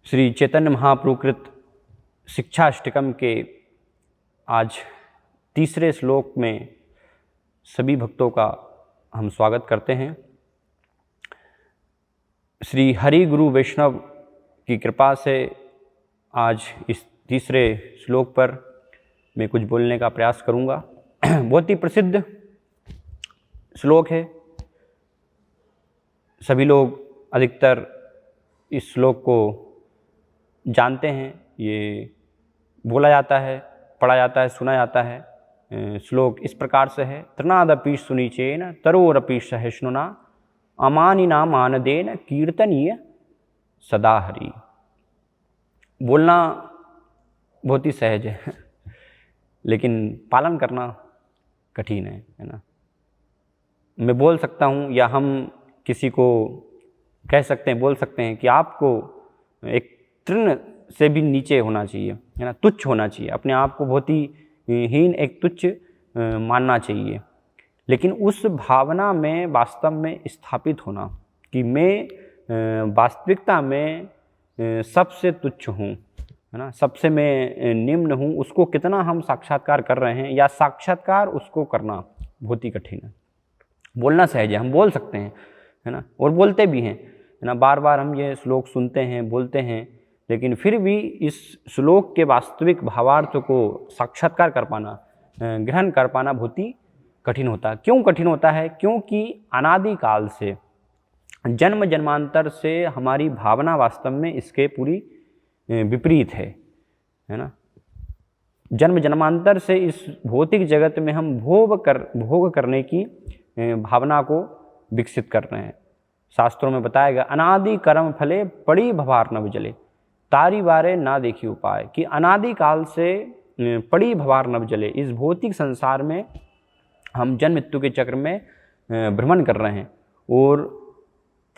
श्री चैतन्य महाप्रभुकृत शिक्षाष्टकम के आज तीसरे श्लोक में सभी भक्तों का हम स्वागत करते हैं। श्री हरि गुरु वैष्णव की कृपा से आज इस तीसरे श्लोक पर मैं कुछ बोलने का प्रयास करूंगा। बहुत ही प्रसिद्ध श्लोक है, सभी लोग अधिकतर इस श्लोक को जानते हैं। ये बोला जाता है, पढ़ा जाता है, सुना जाता है। श्लोक इस प्रकार से है। तृणादपि सुनिचेन तरोरपि सहिष्णुना अमानिना मानदेन कीर्तनीय सदा हरि। बोलना बहुत ही सहज है लेकिन पालन करना कठिन है ना। मैं बोल सकता हूँ या हम किसी को कह सकते हैं, बोल सकते हैं कि आपको एक तृण से भी नीचे होना चाहिए, है ना, तुच्छ होना चाहिए, अपने आप को बहुत ही हीन, एक तुच्छ मानना चाहिए। लेकिन उस भावना में वास्तव में स्थापित होना कि मैं वास्तविकता में सबसे तुच्छ हूँ, है ना, सबसे मैं निम्न हूँ, उसको कितना हम साक्षात्कार कर रहे हैं या साक्षात्कार उसको करना बहुत ही कठिन है। बोलना सहज है, हम बोल सकते हैं, है ना, और बोलते भी हैं, है ना। बार बार हम ये श्लोक सुनते हैं, बोलते हैं, लेकिन फिर भी इस श्लोक के वास्तविक भावार्थ को साक्षात्कार कर पाना, ग्रहण कर पाना बहुत ही कठिन होता है। क्यों कठिन होता है? क्योंकि अनादि काल से, जन्म जन्मांतर से हमारी भावना वास्तव में इसके पूरी विपरीत है ना। जन्म जन्मांतर से इस भौतिक जगत में हम भोग करने की भावना को विकसित कर रहे हैं। शास्त्रों में बताया गया, अनादि कर्म फले पड़ी भवार्णव जले तारी बारे ना देखी उपाय, कि अनादि काल से पड़ी भवार्णव जले, इस भौतिक संसार में हम जन्म मृत्यु के चक्र में भ्रमण कर रहे हैं। और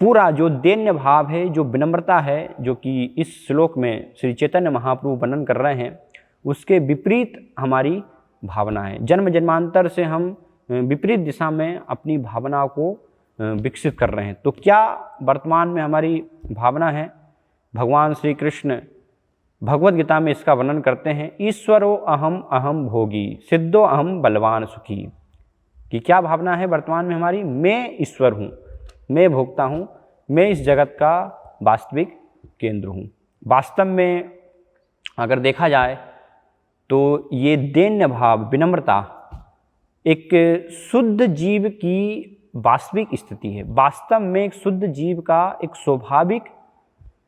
पूरा जो दैन्य भाव है, जो विनम्रता है, जो कि इस श्लोक में श्री चैतन्य महाप्रभु वर्णन कर रहे हैं, उसके विपरीत हमारी भावना है। जन्म जन्मांतर से हम विपरीत दिशा में अपनी भावना को विकसित कर रहे हैं। तो क्या वर्तमान में हमारी भावना है? भगवान श्री कृष्ण भगवद गीता में इसका वर्णन करते हैं, ईश्वरो अहम अहम भोगी सिद्धो अहम बलवान सुखी। कि क्या भावना है वर्तमान में हमारी? मैं ईश्वर हूँ, मैं भोगता हूँ, मैं इस जगत का वास्तविक केंद्र हूँ। वास्तव में अगर देखा जाए तो ये दैन्य भाव, विनम्रता एक शुद्ध जीव की वास्तविक स्थिति है। वास्तव में एक शुद्ध जीव का एक स्वाभाविक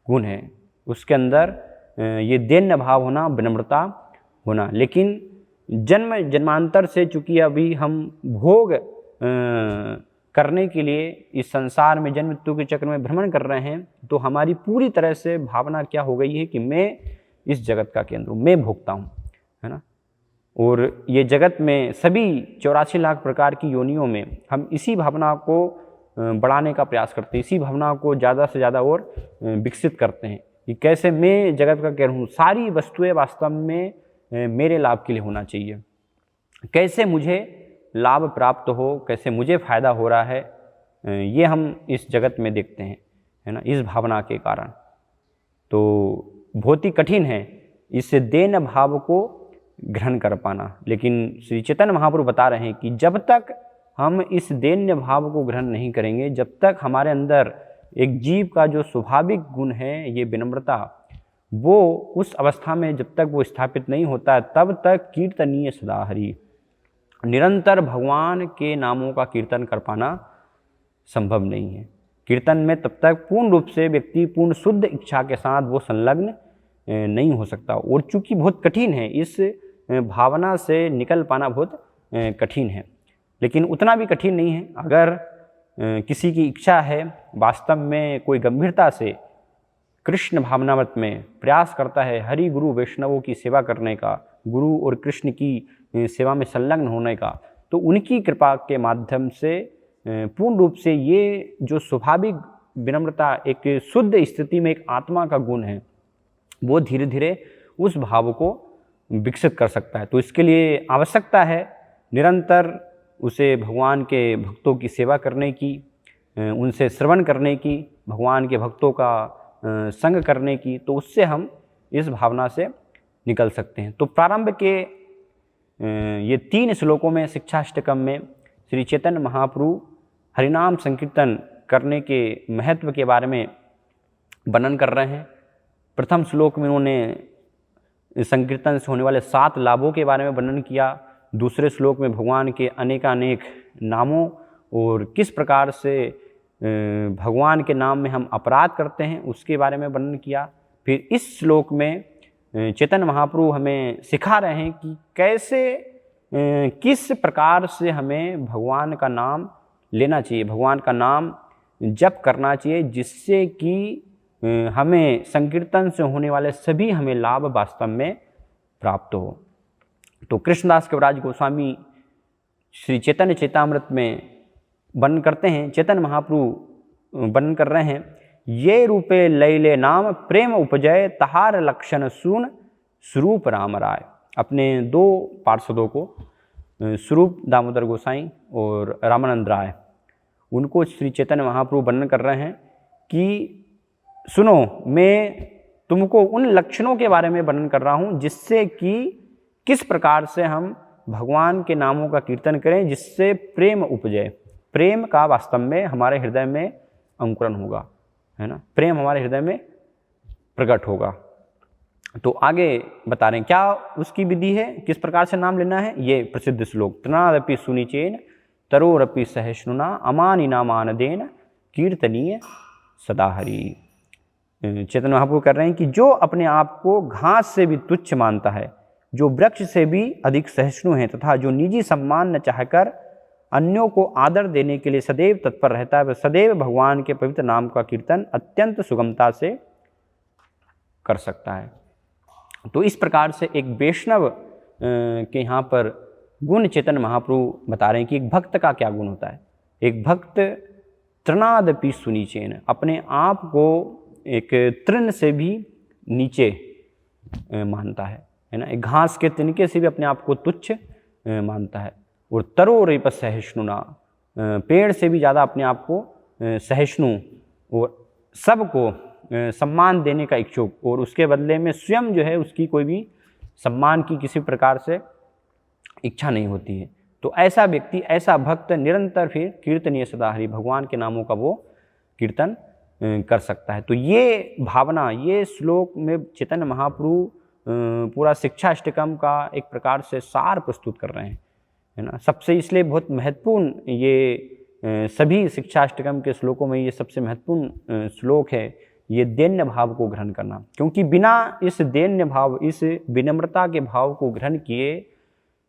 गुण है, उसके अंदर ये दैन्य भाव होना, विनम्रता होना। लेकिन जन्म जन्मांतर से चूंकि अभी हम भोग करने के लिए इस संसार में जन्म मृत्यु के चक्र में भ्रमण कर रहे हैं, तो हमारी पूरी तरह से भावना क्या हो गई है कि मैं इस जगत का केंद्र हूँ, मैं भोगता हूँ, है ना। और ये जगत में सभी 84 लाख प्रकार की योनियों में हम इसी भावना को बढ़ाने का प्रयास करते हैं, इसी भावना को ज़्यादा से ज़्यादा और विकसित करते हैं कि कैसे मैं जगत का केंद्र हूँ, सारी वस्तुएं वास्तव में मेरे लाभ के लिए होना चाहिए, कैसे मुझे लाभ प्राप्त हो, कैसे मुझे फ़ायदा हो रहा है, ये हम इस जगत में देखते हैं, है ना, इस भावना के कारण। तो बहुत ही कठिन है इस दैन्य भाव को ग्रहण कर पाना। लेकिन श्री चैतन्य महाप्रभु बता रहे हैं कि जब तक हम इस दैन्य भाव को ग्रहण नहीं करेंगे, जब तक हमारे अंदर एक जीव का जो स्वाभाविक गुण है, ये विनम्रता, वो उस अवस्था में जब तक वो स्थापित नहीं होता है, तब तक कीर्तनीय सदा हरि, निरंतर भगवान के नामों का कीर्तन कर पाना संभव नहीं है। कीर्तन में तब तक पूर्ण रूप से व्यक्ति पूर्ण शुद्ध इच्छा के साथ वो संलग्न नहीं हो सकता। और चूंकि बहुत कठिन है, इस भावना से निकल पाना बहुत कठिन है, लेकिन उतना भी कठिन नहीं है। अगर किसी की इच्छा है, वास्तव में कोई गंभीरता से कृष्ण भावनामृत में प्रयास करता है, हरि गुरु वैष्णवों की सेवा करने का, गुरु और कृष्ण की सेवा में संलग्न होने का, तो उनकी कृपा के माध्यम से पूर्ण रूप से ये जो स्वाभाविक विनम्रता, एक शुद्ध स्थिति में एक आत्मा का गुण है, वो धीरे धीरे उस भाव को विकसित कर सकता है। तो इसके लिए आवश्यकता है निरंतर उसे भगवान के भक्तों की सेवा करने की, उनसे श्रवण करने की, भगवान के भक्तों का संग करने की, तो उससे हम इस भावना से निकल सकते हैं। तो प्रारंभ के ये 3 श्लोकों में शिक्षाष्टकम में श्री चैतन्य महाप्रभु हरिनाम संकीर्तन करने के महत्व के बारे में वर्णन कर रहे हैं। प्रथम श्लोक में उन्होंने संकीर्तन से होने वाले 7 लाभों के बारे में वर्णन किया। दूसरे श्लोक में भगवान के अनेकानेक नामों और किस प्रकार से भगवान के नाम में हम अपराध करते हैं उसके बारे में वर्णन किया। फिर इस श्लोक में चैतन्य महाप्रभु हमें सिखा रहे हैं कि कैसे किस प्रकार से हमें भगवान का नाम लेना चाहिए, भगवान का नाम जप करना चाहिए, जिससे कि हमें संकीर्तन से होने वाले सभी हमें लाभ वास्तव में प्राप्त हो। तो कृष्णदास कविराज गोस्वामी श्री चैतन्य चैतामृत में वर्णन करते हैं, चैतन्य महाप्रभु वर्णन कर रहे हैं, ये रूपे लैले नाम प्रेम उपजय तहार लक्षण सुन स्वरूप राम राय। अपने 2 पार्षदों को स्वरूप दामोदर गोसाई और रामानंद राय, उनको श्री चैतन्य महाप्रभु वर्णन कर रहे हैं कि सुनो, मैं तुमको उन लक्षणों के बारे में वर्णन कर रहा हूँ जिससे कि किस प्रकार से हम भगवान के नामों का कीर्तन करें, जिससे प्रेम उपजे, प्रेम का वास्तव में हमारे हृदय में अंकुरण होगा, है ना, प्रेम हमारे हृदय में प्रकट होगा। तो आगे बता रहे हैं क्या उसकी विधि है, किस प्रकार से नाम लेना है। ये प्रसिद्ध श्लोक, तृणादपि सुनिचेन तरोरपि सहिष्णुना अमानि नामानदेन कीर्तनीय सदा हरि। चैतन्य महाप्रभु कर रहे हैं कि जो अपने आप को घास से भी तुच्छ मानता है, जो वृक्ष से भी अधिक सहिष्णु है तथा जो निजी सम्मान न चाहकर अन्यों को आदर देने के लिए सदैव तत्पर रहता है, वह सदैव भगवान के पवित्र नाम का कीर्तन अत्यंत सुगमता से कर सकता है। तो इस प्रकार से एक वैष्णव के यहाँ पर गुण चैतन्य महाप्रभु बता रहे हैं कि एक भक्त का क्या गुण होता है। एक भक्त तृणादपि सुनीचेन, अपने आप को एक तृण से भी नीचे मानता है ना, एक घास के तिनके से भी अपने आप को तुच्छ मानता है। और तरोरपि सहिष्णुना, पेड़ से भी ज़्यादा अपने आप को सहिष्णु और सबको सम्मान देने का इच्छुक, और उसके बदले में स्वयं जो है उसकी कोई भी सम्मान की किसी प्रकार से इच्छा नहीं होती है। तो ऐसा व्यक्ति, ऐसा भक्त निरंतर फिर कीर्तनीय सदा हरि, भगवान के नामों का वो कीर्तन कर सकता है। तो ये भावना, ये श्लोक में चैतन्य महाप्रभु पूरा शिक्षाष्टकम का एक प्रकार से सार प्रस्तुत कर रहे हैं, है ना। सबसे इसलिए बहुत महत्वपूर्ण ये सभी शिक्षाष्टकम के श्लोकों में ये सबसे महत्वपूर्ण श्लोक है, ये दैन्य भाव को ग्रहण करना, क्योंकि बिना इस दैन्य भाव, इस विनम्रता के भाव को ग्रहण किए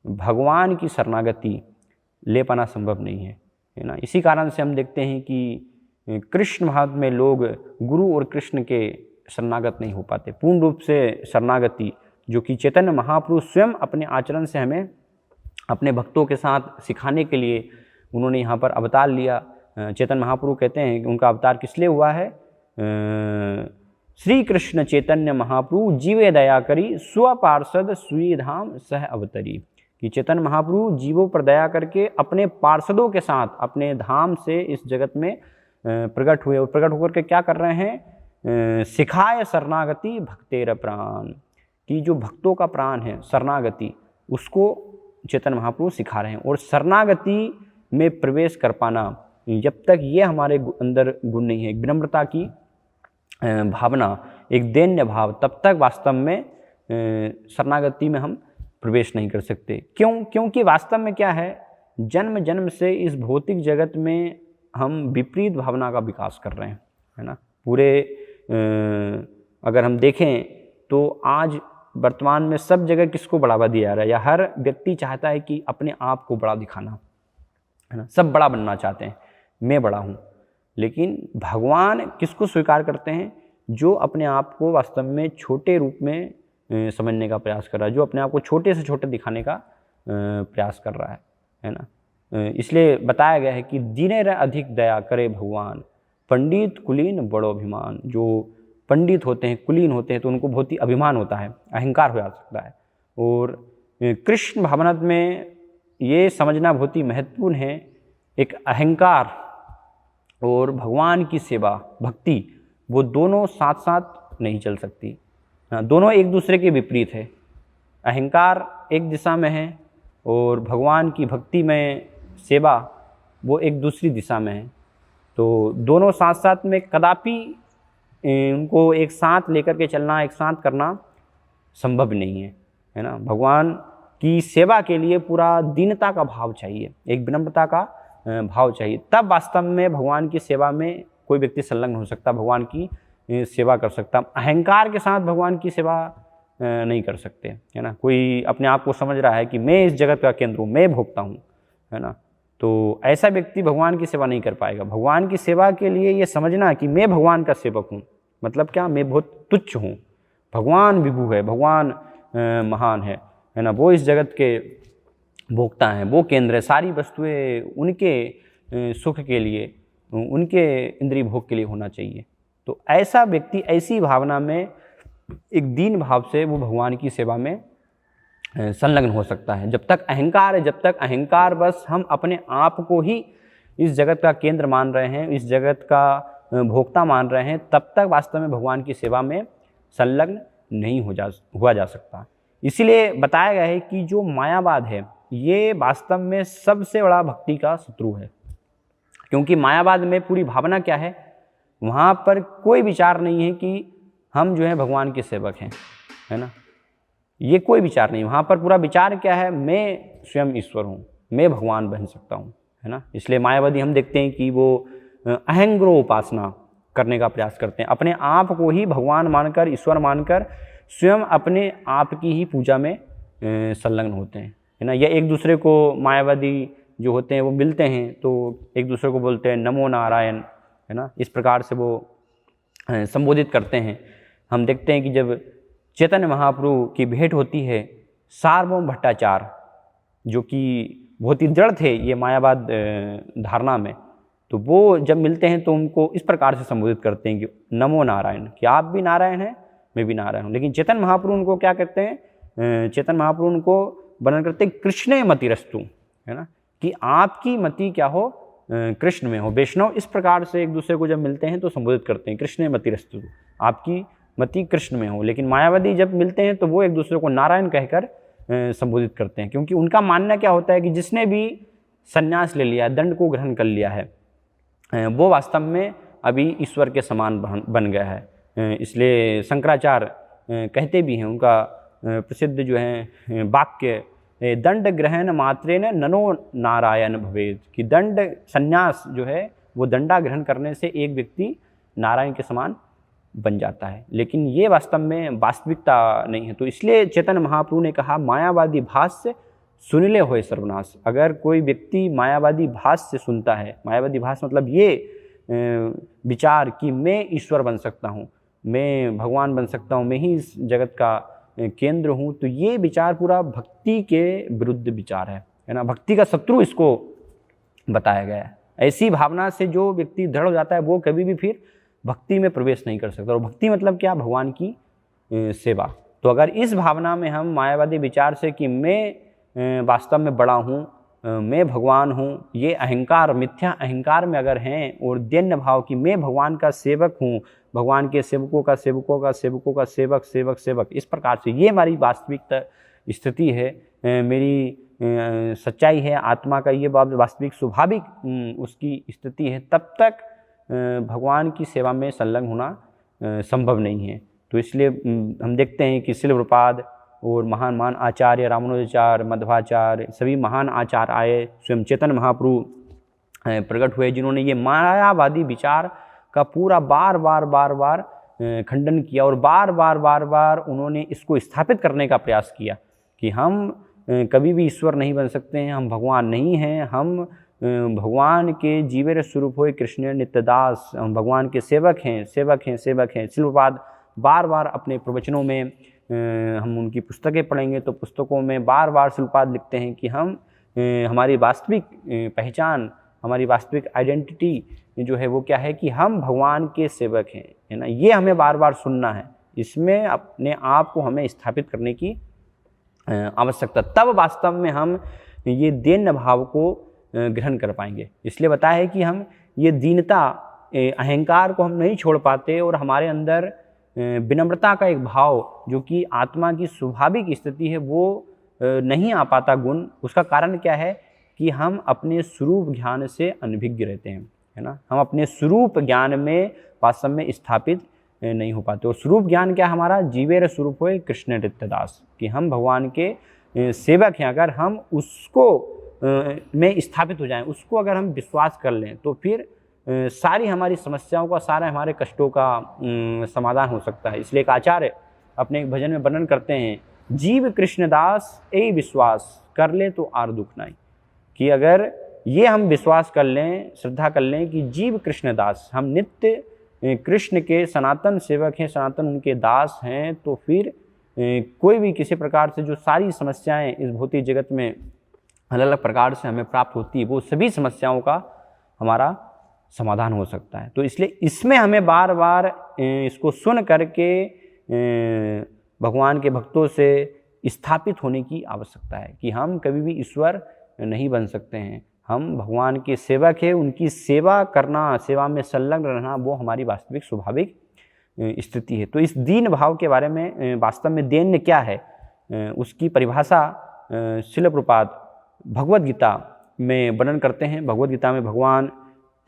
भगवान की शरणागति ले पाना संभव नहीं है ना। इसी कारण से हम देखते हैं कि कृष्ण महात्म्य में लोग गुरु और कृष्ण के शरणागत नहीं हो पाते। पूर्ण रूप से शरणागति जो कि चैतन्य महाप्रभु स्वयं अपने आचरण से हमें अपने भक्तों के साथ सिखाने के लिए उन्होंने यहाँ पर अवतार लिया। चैतन्य महाप्रभु कहते हैं कि उनका अवतार किस लिए हुआ है, श्री कृष्ण चैतन्य महाप्रभु जीवे दया करी स्वपार्षद सुई धाम सह अवतरी, कि चैतन्य महाप्रभु जीवों पर दया करके अपने पार्षदों के साथ अपने धाम से इस जगत में प्रकट हुए, और प्रकट होकर के क्या कर रहे हैं, सिखाए शरणागति भक्तेर प्राण, कि जो भक्तों का प्राण है शरणागति, उसको चैतन्य महाप्रभु सिखा रहे हैं। और शरणागति में प्रवेश कर पाना, जब तक ये हमारे अंदर गुण नहीं है, विनम्रता की भावना, एक दैन्य भाव, तब तक वास्तव में शरणागति में हम प्रवेश नहीं कर सकते। क्योंकि वास्तव में क्या है, जन्म जन्म से इस भौतिक जगत में हम विपरीत भावना का विकास कर रहे हैं, है ना। पूरे अगर हम देखें तो आज वर्तमान में सब जगह किसको बढ़ावा दिया जा रहा है, या हर व्यक्ति चाहता है कि अपने आप को बड़ा दिखाना, है ना। सब बड़ा बनना चाहते हैं, मैं बड़ा हूँ। लेकिन भगवान किसको स्वीकार करते हैं, जो अपने आप को वास्तव में छोटे रूप में समझने का प्रयास कर रहा है, जो अपने आप को छोटे से छोटे दिखाने का प्रयास कर रहा है ना। इसलिए बताया गया है कि दीने रह अधिक दया करे भगवान, पंडित कुलीन बड़ो अभिमान। जो पंडित होते हैं, कुलीन होते हैं, तो उनको बहुत ही अभिमान होता है, अहंकार हो जा सकता है। और कृष्ण भावनात् में ये समझना बहुत ही महत्वपूर्ण है, एक अहंकार और भगवान की सेवा, भक्ति, वो दोनों साथ साथ नहीं चल सकती। दोनों एक दूसरे के विपरीत है। अहंकार एक दिशा में है और भगवान की भक्ति में सेवा वो एक दूसरी दिशा में है। तो दोनों साथ साथ में कदापि उनको एक साथ लेकर के चलना, एक साथ करना संभव नहीं है ना। भगवान की सेवा के लिए पूरा दीनता का भाव चाहिए, एक विनम्रता का भाव चाहिए, तब वास्तव में भगवान की सेवा में कोई व्यक्ति संलग्न हो सकता, भगवान की सेवा कर सकता। अहंकार के साथ भगवान की सेवा नहीं कर सकते, है ना। कोई अपने आप को समझ रहा है कि मैं इस जगत का केंद्र हूँ, मैं भोगता हूँ, है ना, तो ऐसा व्यक्ति भगवान की सेवा नहीं कर पाएगा। भगवान की सेवा के लिए ये समझना कि मैं भगवान का सेवक हूँ, मतलब क्या, मैं बहुत तुच्छ हूँ, भगवान विभु है, भगवान महान है ना, वो इस जगत के भोक्ता हैं, वो केंद्र है, सारी वस्तुएं उनके सुख के लिए, उनके इंद्रिय भोग के लिए होना चाहिए। तो ऐसा व्यक्ति ऐसी भावना में एक दीन भाव से वो भगवान की सेवा में संलग्न हो सकता है। जब तक अहंकार है, जब तक अहंकार बस हम अपने आप को ही इस जगत का केंद्र मान रहे हैं, इस जगत का भोक्ता मान रहे हैं, तब तक वास्तव में भगवान की सेवा में संलग्न नहीं हुआ जा सकता। इसीलिए बताया गया है कि जो मायावाद है ये वास्तव में सबसे बड़ा भक्ति का शत्रु है। क्योंकि मायावाद में पूरी भावना क्या है, वहाँ पर कोई विचार नहीं है कि हम जो है भगवान के सेवक हैं, है ना, ये कोई विचार नहीं। वहाँ पर पूरा विचार क्या है, मैं स्वयं ईश्वर हूँ, मैं भगवान बन सकता हूँ, है ना। इसलिए मायावादी हम देखते हैं कि वो अहंग्रो उपासना करने का प्रयास करते हैं, अपने आप को ही भगवान मानकर, ईश्वर मानकर स्वयं अपने आप की ही पूजा में संलग्न होते हैं, है ना। या एक दूसरे को मायावादी जो होते हैं वो मिलते हैं तो एक दूसरे को बोलते हैं नमो नारायण, है ना, इस प्रकार से वो संबोधित करते हैं। हम देखते हैं कि जब चैतन्य महाप्रभु की भेंट होती है सार्वभौम भट्टाचार्य, जो कि बहुत ही दृढ़ थे ये मायावाद धारणा में, तो वो जब मिलते हैं तो उनको इस प्रकार से संबोधित करते हैं कि नमो नारायण, कि आप भी नारायण हैं, मैं भी नारायण हूँ। लेकिन चैतन्य महाप्रभु उनको क्या कहते हैं, चैतन्य महाप्रभु उनको वर्णन करते हैं कृष्णे मतिरस्तु, है ना, कि आपकी मति क्या हो, कृष्ण में हो। वैष्णव इस प्रकार से एक दूसरे को जब मिलते हैं तो संबोधित करते हैं कृष्णे मतिरस्तु, आपकी मति कृष्ण में हो। लेकिन मायावादी जब मिलते हैं तो वो एक दूसरे को नारायण कहकर संबोधित करते हैं, क्योंकि उनका मानना क्या होता है कि जिसने भी संन्यास ले लिया, दंड को ग्रहण कर लिया है, वो वास्तव में अभी ईश्वर के समान बन गया है। इसलिए शंकराचार्य कहते भी हैं, उनका प्रसिद्ध जो है वाक्य, दंड ग्रहण मात्रेन ननो नारायण भवेद, कि दंड संन्यास जो है वो दंडा ग्रहण करने से एक व्यक्ति नारायण के समान बन जाता है। लेकिन ये वास्तव में वास्तविकता नहीं है। तो इसलिए चैतन्य महाप्रभु ने कहा मायावादी भाष्य सुनिले होए सर्वनाश। अगर कोई व्यक्ति मायावादी भाष्य सुनता है, मायावादी भाष्य मतलब ये विचार कि मैं ईश्वर बन सकता हूँ, मैं भगवान बन सकता हूँ, मैं ही इस जगत का केंद्र हूँ, तो ये विचार पूरा भक्ति के विरुद्ध विचार है ना, भक्ति का शत्रु इसको बताया गया है। ऐसी भावना से जो व्यक्ति दृढ़ हो जाता है वो कभी भी फिर भक्ति में प्रवेश नहीं कर सकता। और भक्ति मतलब क्या, भगवान की सेवा। तो अगर इस भावना में हम मायावादी विचार से कि मैं वास्तव में बड़ा हूँ, मैं भगवान हूँ, ये अहंकार, मिथ्या अहंकार में अगर हैं, और दैन्य भाव कि मैं भगवान का सेवक हूँ, भगवान के सेवकों का सेवकों का सेवकों का सेवक सेवक सेवक, इस प्रकार से ये हमारी वास्तविक स्थिति है, मेरी सच्चाई है, आत्मा का ये वास्तविक स्वाभाविक उसकी स्थिति है, तब तक भगवान की सेवा में संलग्न होना संभव नहीं है। तो इसलिए हम देखते हैं कि श्रील प्रभुपाद और महान महान आचार्य, रामानुजाचार्य, मध्वाचार्य, सभी महान आचार्य आए, स्वयं चैतन्य महाप्रभु प्रकट हुए, जिन्होंने ये मायावादी विचार का पूरा बार बार खंडन किया, और बार बार उन्होंने इसको स्थापित करने का प्रयास किया कि हम कभी भी ईश्वर नहीं बन सकते हैं, हम भगवान नहीं हैं, हम भगवान के जीवेर स्वरूप हुए कृष्ण नित्यदास, हम भगवान के सेवक हैं, सेवक हैं, सेवक हैं। श्रील प्रभुपाद बार बार अपने प्रवचनों में, हम उनकी पुस्तकें पढ़ेंगे तो पुस्तकों में बार बार श्रील प्रभुपाद लिखते हैं कि हम हमारी वास्तविक पहचान, हमारी वास्तविक आइडेंटिटी जो है वो क्या है कि हम भगवान के सेवक हैं, है ना। ये हमें बार बार सुनना है, इसमें अपने आप को हमें स्थापित करने की आवश्यकता, तब वास्तव में हम ये दैन्य भाव को ग्रहण कर पाएंगे। इसलिए बताया है कि हम ये दीनता अहंकार को हम नहीं छोड़ पाते और हमारे अंदर विनम्रता का एक भाव जो कि आत्मा की स्वाभाविक स्थिति है वो नहीं आ पाता गुण, उसका कारण क्या है कि हम अपने स्वरूप ज्ञान से अनभिज्ञ रहते हैं, है ना। हम अपने स्वरूप ज्ञान में वास्तव में स्थापित नहीं हो पाते। और स्वरूप ज्ञान क्या हमारा, जीवेर स्वरूप होए कृष्ण नित्यदास, कि हम भगवान के सेवक हैं। अगर हम उसको में स्थापित हो जाएं, उसको अगर हम विश्वास कर लें तो फिर सारी हमारी समस्याओं का, सारे हमारे कष्टों का समाधान हो सकता है। इसलिए एक आचार्य अपने एक भजन में वर्णन करते हैं, जीव कृष्णदास ए विश्वास कर ले तो आर दुख नहीं, कि अगर ये हम विश्वास कर लें, श्रद्धा कर लें कि जीव कृष्णदास, हम नित्य कृष्ण के सनातन सेवक हैं, सनातन उनके दास हैं, तो फिर कोई भी किसी प्रकार से जो सारी समस्याएं इस भौतिक जगत में अलग अलग प्रकार से हमें प्राप्त होती है, वो सभी समस्याओं का हमारा समाधान हो सकता है। तो इसलिए इसमें हमें बार बार इसको सुन करके भगवान के भक्तों से स्थापित होने की आवश्यकता है कि हम कभी भी ईश्वर नहीं बन सकते हैं। हम भगवान के सेवक हैं, उनकी सेवा करना, सेवा में संलग्न रहना, वो हमारी वास्तविक स्वाभाविक स्थिति है। तो इस दीन भाव के बारे में वास्तव में दैन्य क्या है, उसकी परिभाषा श्रील प्रभुपाद भगवद गीता में वर्णन करते हैं। भगवद गीता में भगवान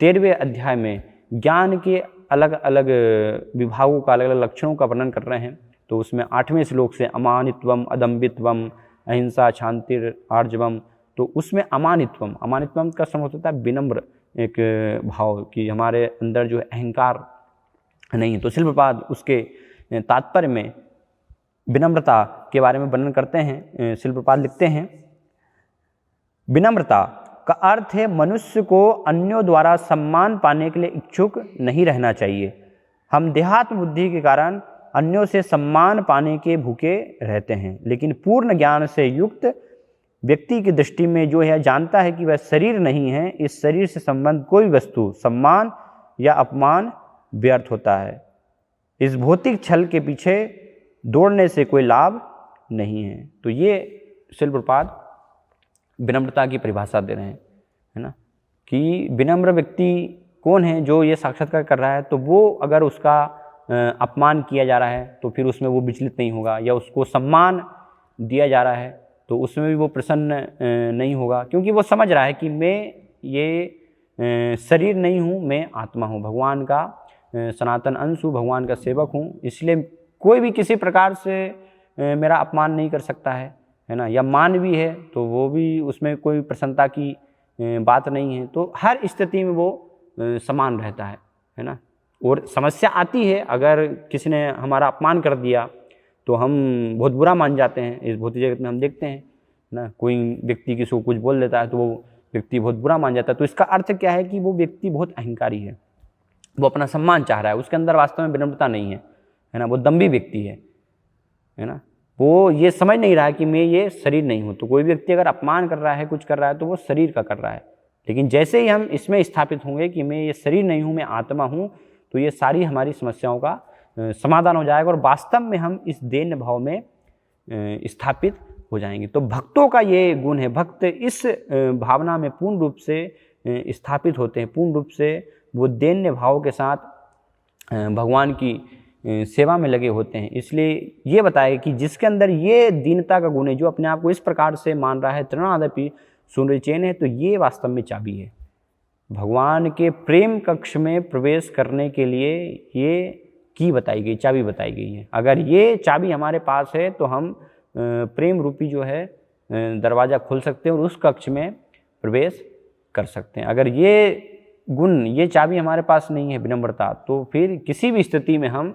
13वें अध्याय में ज्ञान के अलग अलग विभागों का, अलग अलग लक्षणों का वर्णन कर रहे हैं। तो उसमें 8वें श्लोक से अमानित्वम, अदम्बित्वम, अहिंसा, शांतिर, आर्जवम, तो उसमें अमानित्वम का समझ होता है विनम्र एक भाव, कि हमारे अंदर जो अहंकार नहीं। तो श्रील प्रभुपाद उसके तात्पर्य में विनम्रता के बारे में वर्णन करते हैं। श्रील प्रभुपाद लिखते हैं, विनम्रता का अर्थ है मनुष्य को अन्यों द्वारा सम्मान पाने के लिए इच्छुक नहीं रहना चाहिए। हम देहात्म बुद्धि के कारण अन्यों से सम्मान पाने के भूखे रहते हैं, लेकिन पूर्ण ज्ञान से युक्त व्यक्ति की दृष्टि में जो है जानता है कि वह शरीर नहीं है, इस शरीर से संबंध कोई वस्तु, सम्मान या अपमान व्यर्थ होता है। इस भौतिक छल के पीछे दौड़ने से कोई लाभ नहीं है। तो ये श्रील प्रभुपाद विनम्रता की परिभाषा दे रहे हैं, है ना, कि विनम्र व्यक्ति कौन है, जो ये साक्षात्कार कर रहा है, तो वो अगर उसका अपमान किया जा रहा है तो फिर उसमें वो विचलित नहीं होगा, या उसको सम्मान दिया जा रहा है तो उसमें भी वो प्रसन्न नहीं होगा, क्योंकि वो समझ रहा है कि मैं ये शरीर नहीं हूँ, मैं आत्मा हूँ, भगवान का सनातन अंश हूँ, भगवान का सेवक हूँ। इसलिए कोई भी किसी प्रकार से मेरा अपमान नहीं कर सकता है ना, या मान भी है तो वो भी, उसमें कोई प्रसन्नता की बात नहीं है। तो हर स्थिति में वो समान रहता है ना। और समस्या आती है, अगर किसी ने हमारा अपमान कर दिया तो हम बहुत बुरा मान जाते हैं। इस भौतिक जगत में हम देखते हैं ना, कोई व्यक्ति किसी को कुछ बोल देता है तो वो व्यक्ति बहुत बुरा मान जाता है। तो इसका अर्थ क्या है कि वो व्यक्ति बहुत अहंकारी है, वो अपना सम्मान चाह रहा है, उसके अंदर वास्तव में विनम्रता नहीं है ना, वो दम्भी व्यक्ति है ना। वो ये समझ नहीं रहा है कि मैं ये शरीर नहीं हूँ। तो कोई व्यक्ति अगर अपमान कर रहा है, कुछ कर रहा है, तो वो शरीर का कर रहा है। लेकिन जैसे ही हम इसमें स्थापित होंगे कि मैं ये शरीर नहीं हूँ, मैं आत्मा हूँ, तो ये सारी हमारी समस्याओं का समाधान हो जाएगा और वास्तव में हम इस दैन्य भाव में स्थापित हो जाएंगे। तो भक्तों का ये गुण है, भक्त इस भावना में पूर्ण रूप से स्थापित होते हैं, पूर्ण रूप से वो दैन्य भाव के साथ भगवान की सेवा में लगे होते हैं। इसलिए ये बताया कि जिसके अंदर ये दीनता का गुण है, जो अपने आप को इस प्रकार से मान रहा है तृणादपि सुनरिचेन है, तो ये वास्तव में चाबी है। भगवान के प्रेम कक्ष में प्रवेश करने के लिए ये की बताई गई, चाबी बताई गई है। अगर ये चाबी हमारे पास है तो हम प्रेम रूपी जो है दरवाज़ा खोल सकते हैं और उस कक्ष में प्रवेश कर सकते हैं। अगर ये गुण, ये चाबी हमारे पास नहीं है, विनम्रता, तो फिर किसी भी स्थिति में हम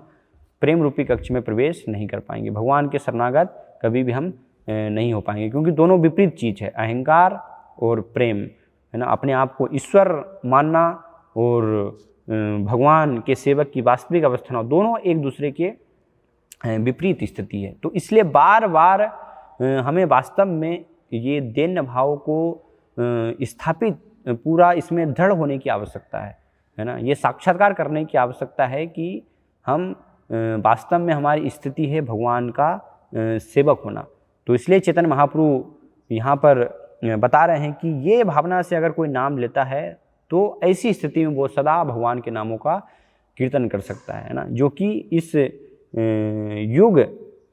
प्रेम रूपी कक्ष में प्रवेश नहीं कर पाएंगे। भगवान के शरणागत कभी भी हम नहीं हो पाएंगे, क्योंकि दोनों विपरीत चीज़ है, अहंकार और प्रेम, है ना। अपने आप को ईश्वर मानना और भगवान के सेवक की वास्तविक अवस्था, दोनों एक दूसरे के विपरीत स्थिति है। तो इसलिए बार बार हमें वास्तव में ये दैन्य भाव को स्थापित, पूरा इसमें दृढ़ होने की आवश्यकता है ना। ये साक्षात्कार करने की आवश्यकता है कि हम वास्तव में हमारी स्थिति है भगवान का सेवक होना। तो इसलिए चैतन्य महाप्रभु यहाँ पर बता रहे हैं कि ये भावना से अगर कोई नाम लेता है तो ऐसी स्थिति में वो सदा भगवान के नामों का कीर्तन कर सकता है ना, जो कि इस युग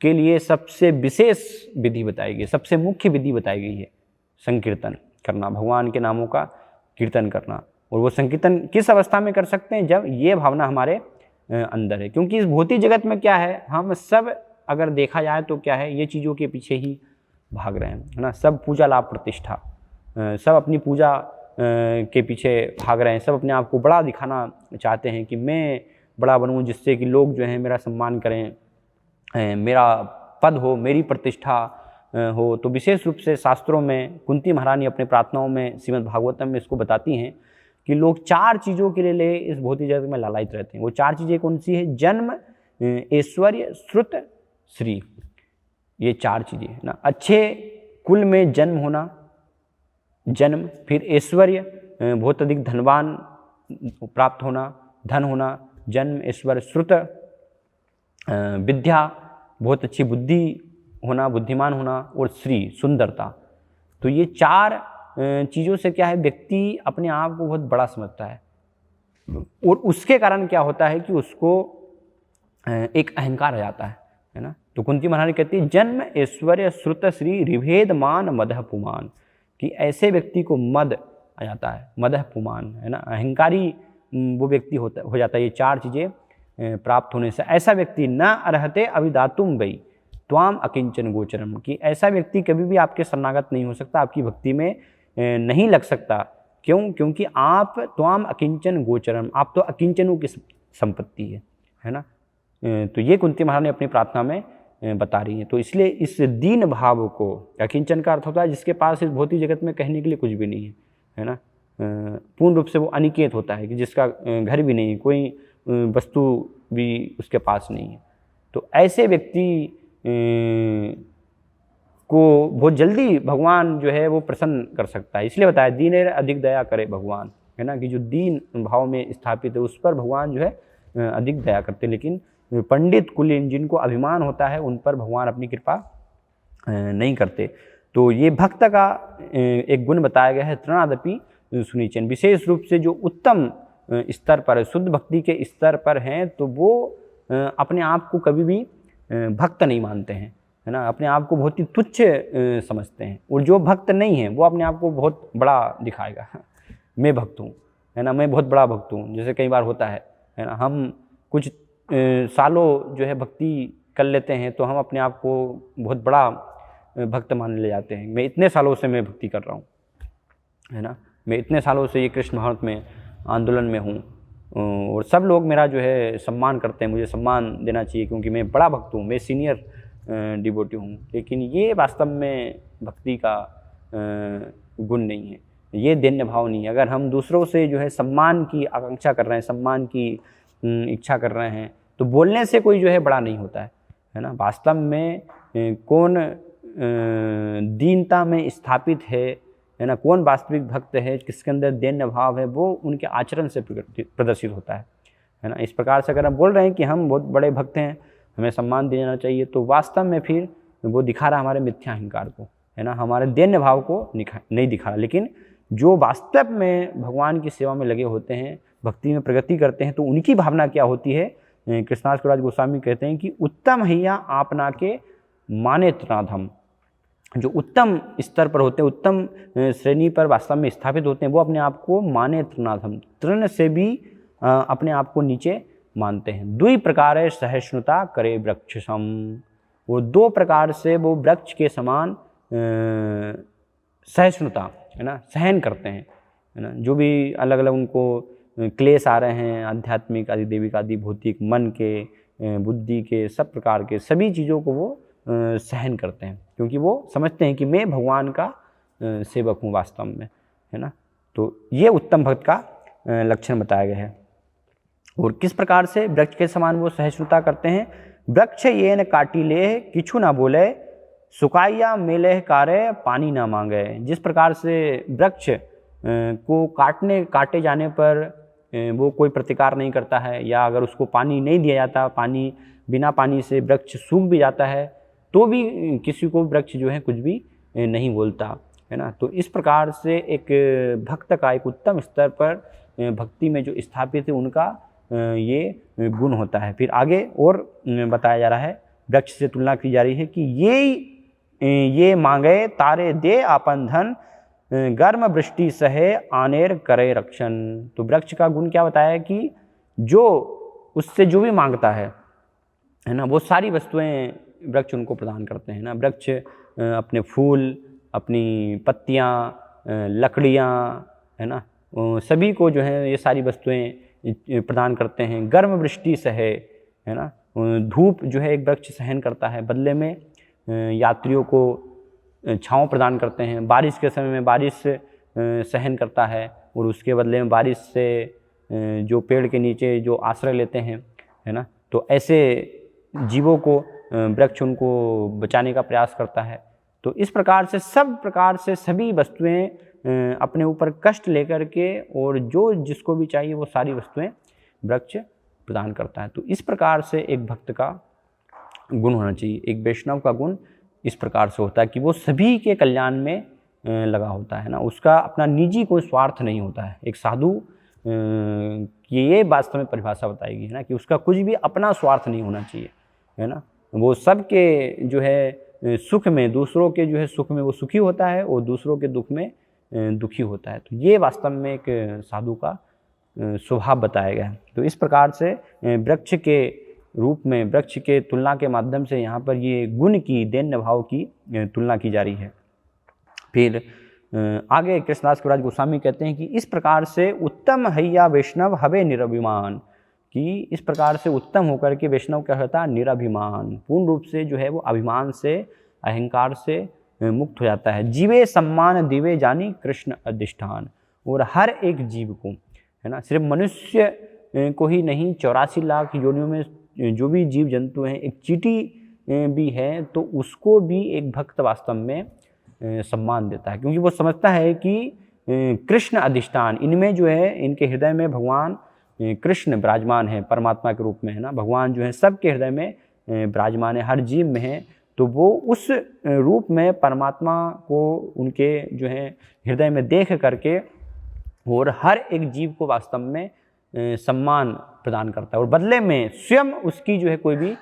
के लिए सबसे विशेष विधि बताई गई, सबसे मुख्य विधि बताई गई है, संकीर्तन करना, भगवान के नामों का कीर्तन करना। और वो संकीर्तन किस अवस्था में कर सकते हैं? जब ये भावना हमारे अंदर है। क्योंकि इस भौतिक जगत में क्या है, हम सब अगर देखा जाए तो क्या है, ये चीज़ों के पीछे ही भाग रहे हैं, है ना। सब पूजा लाभ प्रतिष्ठा, सब अपनी पूजा के पीछे भाग रहे हैं, सब अपने आप को बड़ा दिखाना चाहते हैं कि मैं बड़ा बनूं, जिससे कि लोग जो हैं मेरा सम्मान करें, मेरा पद हो, मेरी प्रतिष्ठा हो। तो विशेष रूप से शास्त्रों में कुंती महारानी अपने प्रार्थनाओं में श्रीमद् भागवतम में इसको बताती हैं कि लोग 4 चीज़ों के लिए इस भौतिक जगत में लालायित रहते हैं। वो 4 चीज़ें कौन सी है? जन्म, ऐश्वर्य, श्रुत, श्री, ये 4 चीज़ें है ना। अच्छे कुल में जन्म होना, जन्म, फिर ऐश्वर्य, बहुत अधिक धनवान प्राप्त होना, धन होना, जन्म, ऐश्वर्य, श्रुत, विद्या, बहुत अच्छी बुद्धि होना, बुद्धिमान होना, और श्री, सुंदरता। तो ये 4 चीज़ों से क्या है, व्यक्ति अपने आप को बहुत बड़ा समझता है, और उसके कारण क्या होता है कि उसको एक अहंकार आ जाता है ना। तो कुंती महारानी कहती है जन्म, ऐश्वर्य, श्रुत, श्री, रिभेद, मान, मदह, पुमान, कि ऐसे व्यक्ति को मद आ जाता है, मदह, पुमान, है ना, अहंकारी वो व्यक्ति हो जाता है ये 4 चीज़ें प्राप्त होने से। ऐसा व्यक्ति न अर्हते अभिदातुम वै त्वाम अकिंचन गोचरम, कि ऐसा व्यक्ति कभी भी आपके शरणागत नहीं हो सकता, आपकी भक्ति में नहीं लग सकता। क्यों? क्योंकि आप त्वाम अकिंचन गोचरम, आप तो अकिंचनों की संपत्ति है ना। तो ये कुंती महारानी अपनी प्रार्थना में बता रही हैं। तो इसलिए इस दीन भाव को, अकिंचन का अर्थ होता है जिसके पास इस भौतिक जगत में कहने के लिए कुछ भी नहीं है ना। पूर्ण रूप से वो अनिकेत होता है कि जिसका घर भी नहीं, कोई वस्तु भी उसके पास नहीं है। तो ऐसे व्यक्ति को बहुत जल्दी भगवान जो है वो प्रसन्न कर सकता है। इसलिए बताया दीनेर अधिक दया करे भगवान, है ना, कि जो दीन भाव में स्थापित है उस पर भगवान जो है अधिक दया करते हैं। लेकिन पंडित कुलीन जिनको अभिमान होता है उन पर भगवान अपनी कृपा नहीं करते। तो ये भक्त का एक गुण बताया गया है, तृणादपि सुनिचन, विशेष रूप से जो उत्तम स्तर पर, शुद्ध भक्ति के स्तर पर हैं, तो वो अपने आप को कभी भी भक्त नहीं मानते हैं, है ना, अपने आप को बहुत ही तुच्छ समझते हैं। और जो भक्त नहीं है वो अपने आप को बहुत बड़ा दिखाएगा, मैं भक्त हूँ, है ना, मैं बहुत बड़ा भक्त हूँ। जैसे कई बार होता है ना, हम कुछ सालों जो है भक्ति कर लेते हैं तो हम अपने आप को बहुत बड़ा भक्त मानने ले जाते हैं। मैं इतने सालों से मैं भक्ति कर रहा हूँ, है ना, मैं इतने सालों से ये कृष्ण भावना में आंदोलन में हूँ, और सब लोग मेरा जो है सम्मान करते हैं, मुझे सम्मान देना चाहिए क्योंकि मैं बड़ा भक्त हूँ, मैं सीनियर डिवोटी हूँ। लेकिन ये वास्तव में भक्ति का गुण नहीं है, ये दैन्य भाव नहीं है। अगर हम दूसरों से जो है सम्मान की आकांक्षा कर रहे हैं, सम्मान की इच्छा कर रहे हैं, तो बोलने से कोई जो है बड़ा नहीं होता है ना। वास्तव में कौन दीनता में स्थापित है ना, कौन वास्तविक भक्त है, किसके अंदर दैन्य भाव है, वो उनके आचरण से प्रदर्शित होता है ना। इस प्रकार से अगर हम बोल रहे हैं कि हम बहुत बड़े भक्त हैं, हमें सम्मान दिया जाना चाहिए, तो वास्तव में फिर वो दिखा रहा हमारे मिथ्या अहंकार को, है ना, हमारे दैन्य भाव को नहीं दिखा रहा। लेकिन जो वास्तव में भगवान की सेवा में लगे होते हैं, भक्ति में प्रगति करते हैं, तो उनकी भावना क्या होती है? कृष्णास कविराज गोस्वामी कहते हैं कि उत्तम हैया आपना के माने तृणाधम, जो उत्तम स्तर पर होते हैं, उत्तम श्रेणी पर वास्तव में स्थापित होते हैं, वो अपने आप को माने तृणाधम, तृण से भी अपने आप को नीचे मानते हैं। 2 प्रकार सहिष्णुता करे वृक्षसम, वो 2 प्रकार से वो वृक्ष के समान सहिष्णुता, है ना, सहन करते हैं, है ना। जो भी अलग अलग उनको क्लेश आ रहे हैं, आध्यात्मिक आदि दैविक आदि भौतिक, मन के, बुद्धि के, सब प्रकार के सभी चीज़ों को वो सहन करते हैं, क्योंकि वो समझते हैं कि मैं भगवान का सेवक हूँ वास्तव में, है ना। तो ये उत्तम भक्त का लक्षण बताया गया है। और किस प्रकार से वृक्ष के समान वो सहिष्णुता करते हैं? वृक्ष ये न काटिले किछु ना बोले, सुकाइया मेले कारे पानी ना मांगे। जिस प्रकार से वृक्ष को काटे जाने पर वो कोई प्रतिकार नहीं करता है, या अगर उसको पानी नहीं दिया जाता, बिना पानी से वृक्ष सूख भी जाता है, तो भी किसी को वृक्ष जो है कुछ भी नहीं बोलता। है ना। तो इस प्रकार से एक भक्त का एक उत्तम स्तर पर भक्ति में जो स्थापित है उनका ये गुण होता है। फिर आगे और बताया जा रहा है, वृक्ष से तुलना की जा रही है कि ये मांगे तारे दे आपन धन, गर्म वृष्टि सहे आनेर करे रक्षण। तो वृक्ष का गुण क्या बताया है कि जो उससे जो भी मांगता है ना, वो सारी वस्तुएं वृक्ष उनको प्रदान करते हैं ना। वृक्ष अपने फूल, अपनी पत्तियाँ, लकड़ियाँ, है ना, सभी को जो है ये सारी वस्तुएं प्रदान करते हैं। गर्म वृष्टि सहे, है ना, धूप जो है एक वृक्ष सहन करता है, बदले में यात्रियों को छांव प्रदान करते हैं। बारिश के समय में बारिश सहन करता है और उसके बदले में बारिश से जो पेड़ के नीचे जो आश्रय लेते हैं, है ना, तो ऐसे जीवों को वृक्ष उनको बचाने का प्रयास करता है। तो इस प्रकार से सब प्रकार से सभी वस्तुएं अपने ऊपर कष्ट लेकर के और जो जिसको भी चाहिए वो सारी वस्तुएं वृक्ष प्रदान करता है। तो इस प्रकार से एक भक्त का गुण होना चाहिए। एक वैष्णव का गुण इस प्रकार से होता है कि वो सभी के कल्याण में लगा होता है ना, उसका अपना निजी कोई स्वार्थ नहीं होता है। एक साधु की ये वास्तव में परिभाषा बताएगी, है ना, कि उसका कुछ भी अपना स्वार्थ नहीं होना चाहिए, है ना। वो सबके जो है सुख में, दूसरों के जो है सुख में वो सुखी होता है और दूसरों के दुख में दुखी होता है। तो ये वास्तव में एक साधु का स्वभाव बताया गया है। तो इस प्रकार से वृक्ष के रूप में, वृक्ष के तुलना के माध्यम से यहाँ पर ये गुण की, दैन्य भाव की तुलना की जा रही है। फिर आगे कृष्णदास कविराज गोस्वामी कहते हैं कि इस प्रकार से उत्तम हैया वैष्णव हवे निरभिमान, कि इस प्रकार से उत्तम होकर के वैष्णव क्या होता है, निरभिमान, पूर्ण रूप से जो है वो अभिमान से, अहंकार से मुक्त हो जाता है। जीवे सम्मान दिवे जानी कृष्ण अधिष्ठान, और हर एक जीव को, है ना, सिर्फ मनुष्य को ही नहीं, 84 लाख योनियों में जो भी जीव जंतु हैं, एक चींटी भी है, तो उसको भी एक भक्त वास्तव में सम्मान देता है, क्योंकि वो समझता है कि कृष्ण अधिष्ठान, इनमें जो है, इनके हृदय में भगवान कृष्ण विराजमान है परमात्मा के रूप में, है ना। भगवान जो है सबके हृदय में विराजमान है, हर जीव में है। तो वो उस रूप में परमात्मा को उनके जो है हृदय में देख करके और हर एक जीव को वास्तव में सम्मान प्रदान करता है, और बदले में स्वयं उसकी जो है कोई भी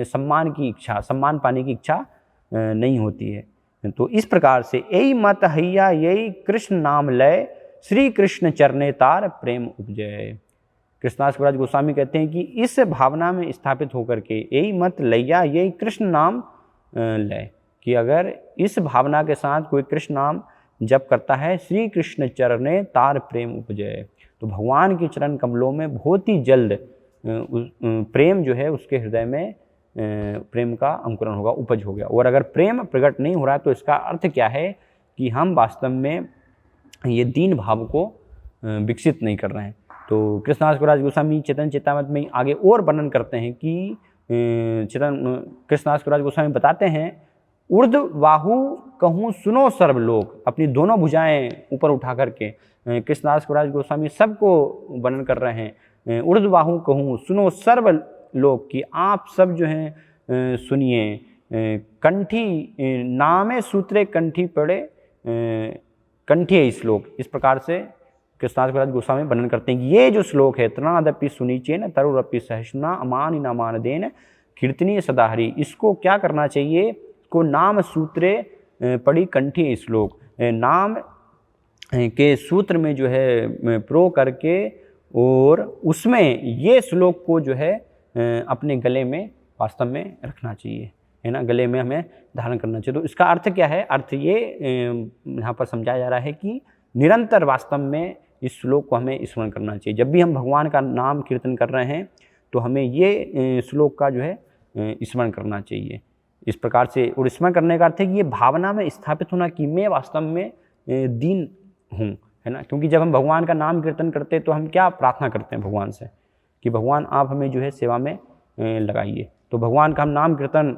सम्मान की इच्छा, सम्मान पाने की इच्छा नहीं होती है। तो इस प्रकार से यही मत हैया यही कृष्ण नाम लय, श्री कृष्ण चरणे तार प्रेम उपजय। कृष्णदास कविराज गोस्वामी कहते हैं कि इस भावना में स्थापित होकर के, यही मत लैया यही कृष्ण नाम लय, कि अगर इस भावना के साथ कोई कृष्ण नाम जप करता है, श्री कृष्ण चरणे तार प्रेम उपजय, तो भगवान के चरण कमलों में बहुत ही जल्द प्रेम जो है उसके हृदय में प्रेम का अंकुरण होगा, उपज हो गया। और अगर प्रेम प्रकट नहीं हो रहा है तो इसका अर्थ क्या है कि हम वास्तव में ये दीन भाव को विकसित नहीं कर रहे हैं। तो कृष्णदास कविराज गोस्वामी चेतन चेतामृत में आगे और वर्णन करते हैं कि कृष्णदास कविराज गोस्वामी बताते हैं, उर्ध बाहु कहूँ सुनो सर्व लोग, अपनी दोनों भुजाएं ऊपर उठा करके कृष्णदास कविराज गोस्वामी सबको वर्णन कर रहे हैं। उर्ध बाहु कहूँ सुनो सर्व लोग, कि आप सब जो हैं सुनिए, कंठी नामे सूत्रे कंठी पड़े, कंठी है श्लोक। इस प्रकार से कृष्णदास कविराज गोस्वामी वर्णन करते हैं कि ये जो श्लोक है, तृणादपि सुनीचेन तरुरपि सहिष्णुना अमान न मानदेन कीर्तनीय सदाहरि, इसको क्या करना चाहिए, को नाम सूत्रे पड़ी कंठी श्लोक, नाम के सूत्र में जो है प्रो करके और उसमें ये श्लोक को जो है अपने गले में वास्तव में रखना चाहिए, है ना, गले में हमें धारण करना चाहिए। तो इसका अर्थ क्या है, अर्थ ये यहाँ पर समझाया जा रहा है कि निरंतर वास्तव में इस श्लोक को हमें स्मरण करना चाहिए। जब भी हम भगवान का नाम कीर्तन कर रहे हैं तो हमें ये श्लोक का जो है स्मरण करना चाहिए इस प्रकार से। और स्मरण करने का अर्थ है कि ये भावना में स्थापित होना कि मैं वास्तव में दीन हूँ, है ना। क्योंकि जब हम भगवान का नाम कीर्तन करते हैं तो हम क्या प्रार्थना करते हैं भगवान से, कि भगवान आप हमें जो है सेवा में लगाइए। तो भगवान का हम नाम कीर्तन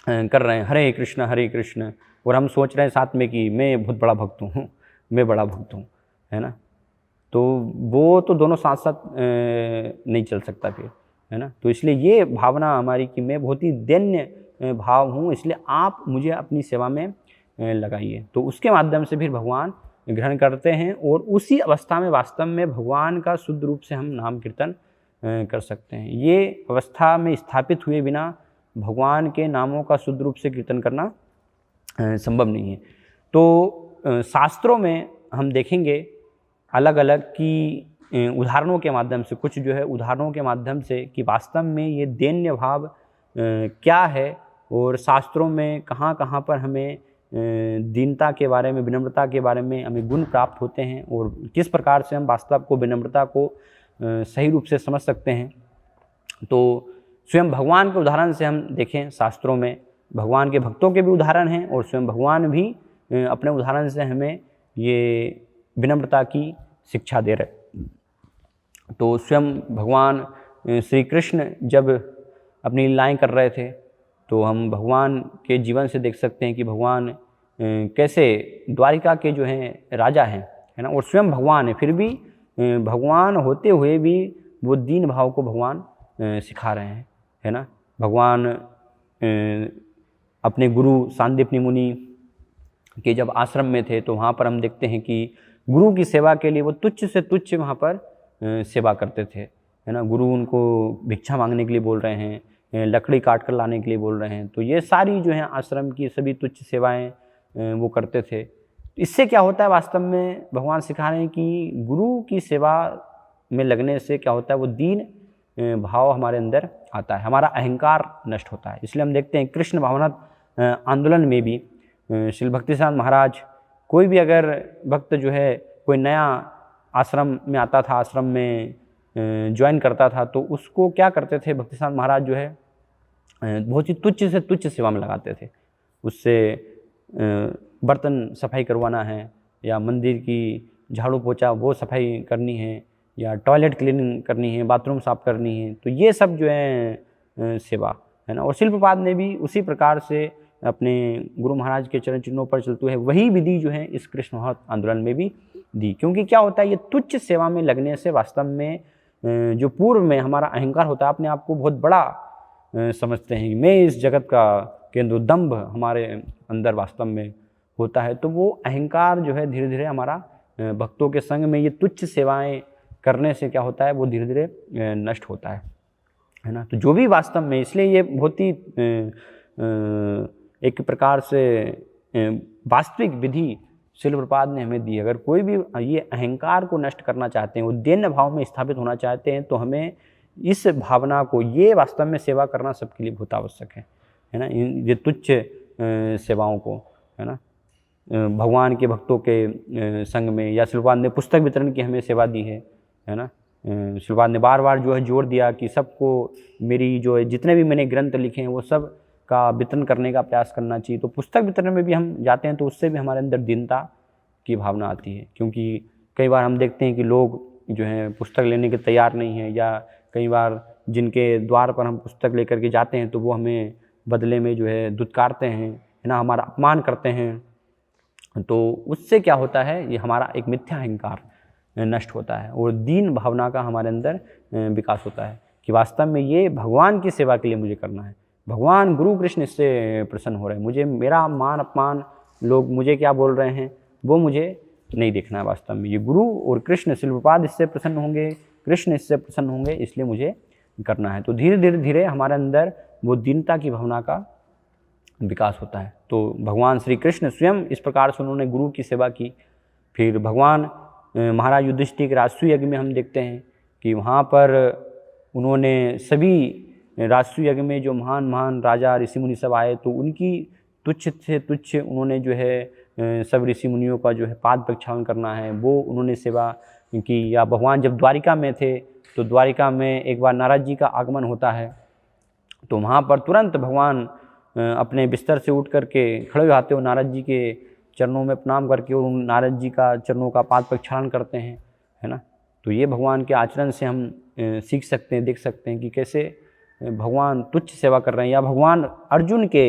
कर रहे हैं, हरे कृष्ण, और हम सोच रहे हैं साथ में कि मैं बहुत बड़ा भक्त हूँ, मैं बड़ा भक्त हूँ, है ना। तो वो तो दोनों साथ साथ नहीं चल सकता फिर, है ना। तो इसलिए ये भावना हमारी कि मैं बहुत ही दैन्य भाव हूँ, इसलिए आप मुझे अपनी सेवा में लगाइए। तो उसके माध्यम से फिर भगवान ग्रहण करते हैं और उसी अवस्था में वास्तव में भगवान का शुद्ध रूप से हम नाम कीर्तन कर सकते हैं। ये अवस्था में स्थापित हुए बिना भगवान के नामों का शुद्ध रूप से कीर्तन करना संभव नहीं है। तो शास्त्रों में हम देखेंगे अलग अलग की उदाहरणों के माध्यम से, कुछ जो है उदाहरणों के माध्यम से कि वास्तव में ये दैन्य भाव क्या है और शास्त्रों में कहाँ कहाँ पर हमें दीनता के बारे में, विनम्रता के बारे में हमें गुण प्राप्त होते हैं और किस प्रकार से हम वास्तव को, विनम्रता को सही रूप से समझ सकते हैं। तो स्वयं भगवान के उदाहरण से हम देखें, शास्त्रों में भगवान के भक्तों के भी उदाहरण हैं और स्वयं भगवान भी अपने उदाहरण से हमें ये विनम्रता की शिक्षा दे रहे। तो स्वयं भगवान श्री कृष्ण जब अपनी लीलाएं कर रहे थे तो हम भगवान के जीवन से देख सकते हैं कि भगवान कैसे द्वारिका के जो हैं राजा हैं, है ना, और स्वयं भगवान है, फिर भी भगवान होते हुए भी वो दीन भाव को भगवान सिखा रहे हैं, है ना। भगवान अपने गुरु सांदीपनि मुनि के जब आश्रम में थे तो वहाँ पर हम देखते हैं कि गुरु की सेवा के लिए वो तुच्छ से तुच्छ वहाँ पर सेवा करते थे, है ना। गुरु उनको भिक्षा मांगने के लिए बोल रहे हैं, लकड़ी काट कर लाने के लिए बोल रहे हैं, तो ये सारी जो है आश्रम की सभी तुच्छ सेवाएं वो करते थे। इससे क्या होता है, वास्तव में भगवान सिखा रहे हैं कि गुरु की सेवा में लगने से क्या होता है, वो दीन भाव हमारे अंदर आता है, हमारा अहंकार नष्ट होता है। इसलिए हम देखते हैं कृष्ण भावनात्म आंदोलन में भी श्री भक्तिसिद्धांत महाराज, कोई भी अगर भक्त जो है कोई नया आश्रम में आता था, आश्रम में ज्वाइन करता था, तो उसको क्या करते थे भक्तिसिद्धांत महाराज जो है बहुत ही तुच्छ से तुच्छ सेवा में लगाते थे। उससे बर्तन सफाई करवाना है या मंदिर की झाड़ू पोछा वो सफाई करनी है या टॉयलेट क्लीनिंग करनी है, बाथरूम साफ करनी है, तो ये सब जो है सेवा, है ना। और शिल प्रपाद ने भी उसी प्रकार से अपने गुरु महाराज के चरण चिन्हों पर चलते हुए वही विधि जो है इस कृष्ण भावनात्म आंदोलन में भी दी। क्योंकि क्या होता है, ये तुच्छ सेवा में लगने से वास्तव में जो पूर्व में हमारा अहंकार होता है, अपने आप को बहुत बड़ा समझते हैं कि मैं इस जगत का केंद्र, दंभ हमारे अंदर वास्तव में होता है, तो वो अहंकार जो है धीरे धीरे हमारा भक्तों के संग में ये तुच्छ सेवाएं करने से क्या होता है, वो धीरे धीरे नष्ट होता है ना। तो जो भी वास्तव में, इसलिए ये बहुत ही एक प्रकार से वास्तविक विधि शिल प्रपाद ने हमें दी। अगर कोई भी ये अहंकार को नष्ट करना चाहते हैं, उद्देन्य भाव में स्थापित होना चाहते हैं, तो हमें इस भावना को, ये वास्तव में सेवा करना सबके लिए बहुत आवश्यक है ना। ये तुच्छ सेवाओं को, है ना, भगवान के भक्तों के संग में, या शिल प्रपाद ने पुस्तक वितरण की हमें सेवा दी है ना। शिल प्रपाद ने बार बार जो है जोर दिया कि सबको मेरी जो है जितने भी मैंने ग्रंथ लिखे हैं वो सब का वितरण करने का प्रयास करना चाहिए। तो पुस्तक वितरण में भी हम जाते हैं तो उससे भी हमारे अंदर दीनता की भावना आती है, क्योंकि कई बार हम देखते हैं कि लोग जो हैं पुस्तक लेने के तैयार नहीं हैं, या कई बार जिनके द्वार पर हम पुस्तक लेकर के जाते हैं तो वो हमें बदले में जो है दुत्कारते हैं, है ना, हमारा अपमान करते हैं। तो उससे क्या होता है, ये हमारा एक मिथ्या अहंकार नष्ट होता है और दीन भावना का हमारे अंदर विकास होता है कि वास्तव में ये भगवान की सेवा के लिए मुझे करना है, भगवान गुरु कृष्ण इससे प्रसन्न हो रहे हैं, मुझे मेरा मान अपमान, लोग मुझे क्या बोल रहे हैं, वो मुझे नहीं देखना है। वास्तव में ये गुरु और कृष्ण, शिल प्रपाद इससे प्रसन्न होंगे, कृष्ण इससे प्रसन्न होंगे, इसलिए मुझे करना है। तो धीरे धीरे हमारे अंदर वो दीनता की भावना का विकास होता है। तो भगवान श्री कृष्ण स्वयं इस प्रकार से उन्होंने गुरु की सेवा की। फिर भगवान महाराज युधिष्ठिर के राजसूय यज्ञ में हम देखते हैं कि वहाँ पर उन्होंने सभी राजसूय यज्ञ में जो महान महान राजा ऋषि मुनि सब आए, तो उनकी तुच्छ से तुच्छ उन्होंने जो है सब ऋषि मुनियों का जो है पाद प्रक्षालन करना है, वो उन्होंने सेवा की। या भगवान जब द्वारिका में थे तो द्वारिका में एक बार नारद जी का आगमन होता है, तो वहाँ पर तुरंत भगवान अपने बिस्तर से उठ करके खड़े हो जाते हो, नारद जी के चरणों में प्रणाम करके और नारद जी का चरणों का पाद प्रक्षालन करते हैं, है ना। तो ये भगवान के आचरण से हम सीख सकते हैं, देख सकते हैं कि कैसे भगवान तुच्छ सेवा कर रहे हैं। या भगवान अर्जुन के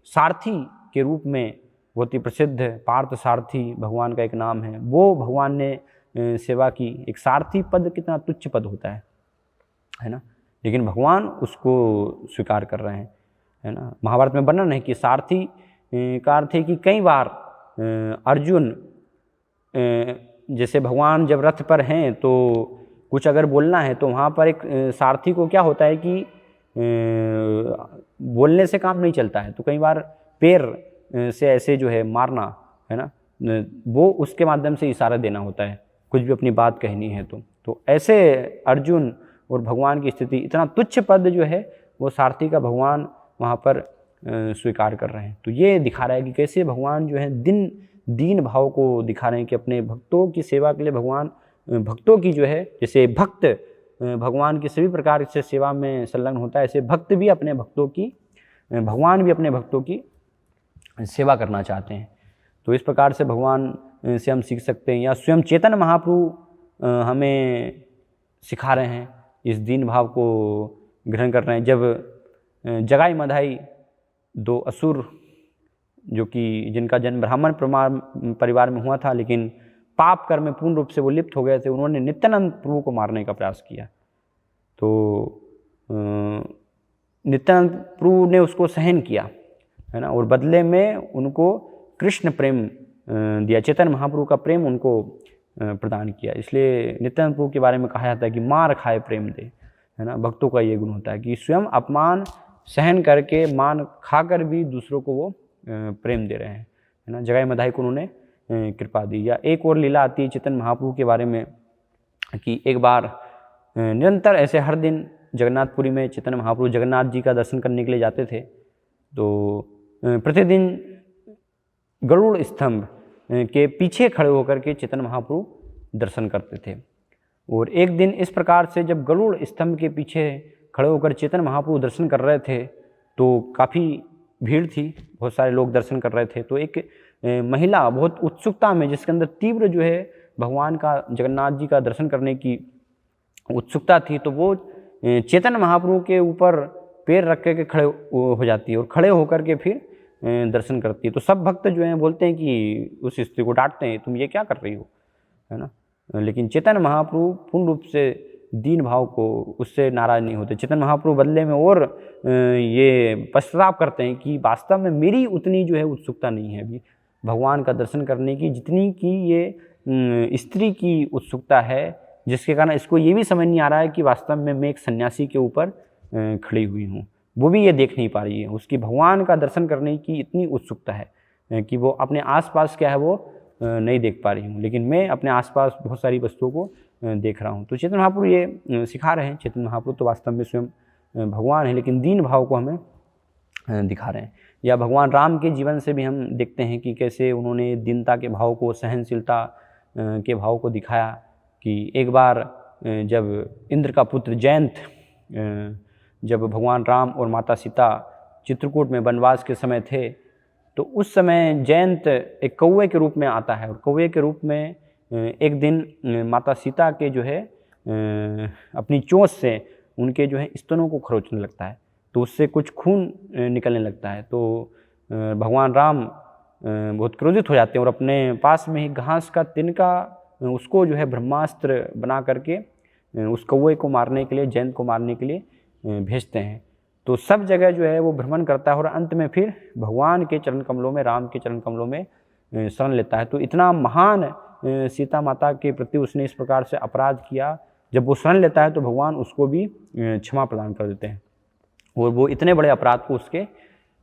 सारथी के रूप में, बहुत ही प्रसिद्ध पार्थ सारथी भगवान का एक नाम है, वो भगवान ने सेवा की। एक सारथी पद कितना तुच्छ पद होता है ना, लेकिन भगवान उसको स्वीकार कर रहे हैं, है ना। महाभारत में वर्णन है कि सारथी का अर्थ है कि कई बार अर्जुन जैसे भगवान जब रथ पर हैं तो कुछ अगर बोलना है तो वहाँ पर एक सारथी को क्या होता है कि बोलने से काम नहीं चलता है, तो कई बार पैर से ऐसे जो है मारना है ना, वो उसके माध्यम से इशारा देना होता है कुछ भी अपनी बात कहनी है तो ऐसे अर्जुन और भगवान की स्थिति, इतना तुच्छ पद जो है वो सारथी का भगवान वहाँ पर स्वीकार कर रहे हैं। तो ये दिखा रहा है कि कैसे भगवान जो है दीन भाव को दिखा रहे हैं कि अपने भक्तों की सेवा के लिए भगवान भक्तों की जो है, जैसे भक्त भगवान की सभी प्रकार से सेवा में संलग्न होता है, ऐसे भक्त भी अपने भक्तों की, भगवान भी अपने भक्तों की सेवा करना चाहते हैं। तो इस प्रकार से भगवान से हम सीख सकते हैं, या स्वयं चेतन महाप्रभु हमें सिखा रहे हैं, इस दीन भाव को ग्रहण कर रहे हैं। जब जगाई मधाई दो असुर जो कि जिनका जन्म ब्राह्मण परिवार में हुआ था, लेकिन पाप कर्म में पूर्ण रूप से वो लिप्त हो गए थे, उन्होंने नित्यानंद प्रभु को मारने का प्रयास किया। तो नित्यानंद प्रभु ने उसको सहन किया है ना, और बदले में उनको कृष्ण प्रेम दिया, चेतन महाप्रभु का प्रेम उनको प्रदान किया। इसलिए नित्यानंद प्रभु के बारे में कहा जाता है कि मार खाए प्रेम दे, है ना। भक्तों का ये गुण होता है कि स्वयं अपमान सहन करके, मान खाकर भी दूसरों को वो प्रेम दे रहे हैं, है ना। जगाई मधाई को उन्होंने कृपा दी। या एक और लीला आती है चेतन महाप्रभु के बारे में कि एक बार निरंतर ऐसे हर दिन जगन्नाथपुरी में चेतन महाप्रभु जगन्नाथ जी का दर्शन करने के लिए जाते थे। तो प्रतिदिन गरुड़ स्तंभ के पीछे खड़े होकर के चेतन महाप्रभु दर्शन करते थे। और एक दिन इस प्रकार से जब गरुड़ स्तंभ के पीछे खड़े होकर चेतन महाप्रभु दर्शन कर रहे थे तो काफ़ी भीड़ थी, बहुत सारे लोग दर्शन कर रहे थे। तो एक महिला बहुत उत्सुकता में, जिसके अंदर तीव्र जो है भगवान का, जगन्नाथ जी का दर्शन करने की उत्सुकता थी, तो वो चेतन महाप्रभु के ऊपर पैर रख के खड़े हो जाती है और खड़े होकर के फिर दर्शन करती है। तो सब भक्त जो हैं बोलते हैं कि उस स्त्री को डांटते हैं, तुम ये क्या कर रही हो, है ना। लेकिन चेतन महाप्रभु पूर्ण रूप से दीन भाव को उससे नाराज नहीं होते। चेतन महाप्रभु बदले में और ये पश्चाताप करते हैं कि वास्तव में मेरी उतनी जो है उत्सुकता नहीं है अभी भगवान का दर्शन करने की, जितनी कि ये स्त्री की उत्सुकता है, जिसके कारण इसको ये भी समझ नहीं आ रहा है कि वास्तव में मैं एक सन्यासी के ऊपर खड़ी हुई हूँ। वो भी ये देख नहीं पा रही है, उसकी भगवान का दर्शन करने की इतनी उत्सुकता है कि वो अपने आसपास क्या है वो नहीं देख पा रही हूँ, लेकिन मैं अपने आसपास बहुत सारी वस्तुओं को देख रहा हूँ। तो चेतन महाप्रभु ये सिखा रहे हैं। चेतन महाप्रभु तो वास्तव में स्वयं भगवान है, लेकिन दीन भाव को हमें दिखा रहे हैं। या भगवान राम के जीवन से भी हम देखते हैं कि कैसे उन्होंने दीनता के भाव को, सहनशीलता के भाव को दिखाया। कि एक बार जब इंद्र का पुत्र जयंत, जब भगवान राम और माता सीता चित्रकूट में वनवास के समय थे, तो उस समय जयंत एक कौवे के रूप में आता है, और कौवे के रूप में एक दिन माता सीता के जो है अपनी चोंच से उनके जो है स्तनों को खरोचने लगता है, तो उससे कुछ खून निकलने लगता है। तो भगवान राम बहुत क्रोधित हो जाते हैं और अपने पास में ही घास का तिनका उसको जो है ब्रह्मास्त्र बना करके उस कौवे को मारने के लिए, जयंत को मारने के लिए भेजते हैं। तो सब जगह जो है वो भ्रमण करता है और अंत में फिर भगवान के चरण कमलों में, राम के चरण कमलों में शरण लेता है। तो इतना महान सीता माता के प्रति उसने इस प्रकार से अपराध किया, जब वो शरण लेता है तो भगवान उसको भी क्षमा प्रदान कर देते हैं और वो इतने बड़े अपराध को उसके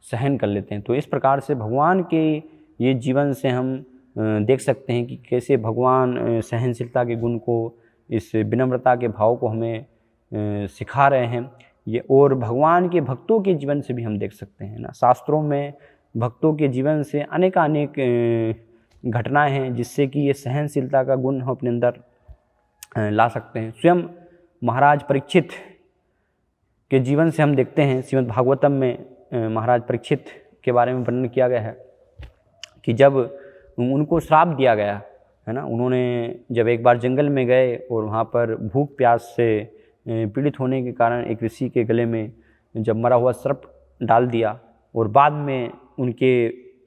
सहन कर लेते हैं। तो इस प्रकार से भगवान के ये जीवन से हम देख सकते हैं कि कैसे भगवान सहनशीलता के गुण को, इस विनम्रता के भाव को हमें सिखा रहे हैं। ये और भगवान के भक्तों के जीवन से भी हम देख सकते हैं ना। शास्त्रों में भक्तों के जीवन से अनेकानेक घटनाएं हैं जिससे कि ये सहनशीलता का गुण हम अपने अंदर ला सकते हैं। स्वयं महाराज परीक्षित के जीवन से हम देखते हैं, श्रीमद् भागवतम में महाराज परीक्षित के बारे में वर्णन किया गया है कि जब उनको श्राप दिया गया है ना, उन्होंने जब एक बार जंगल में गए और वहाँ पर भूख प्यास से पीड़ित होने के कारण एक ऋषि के गले में जब मरा हुआ सर्प डाल दिया और बाद में उनके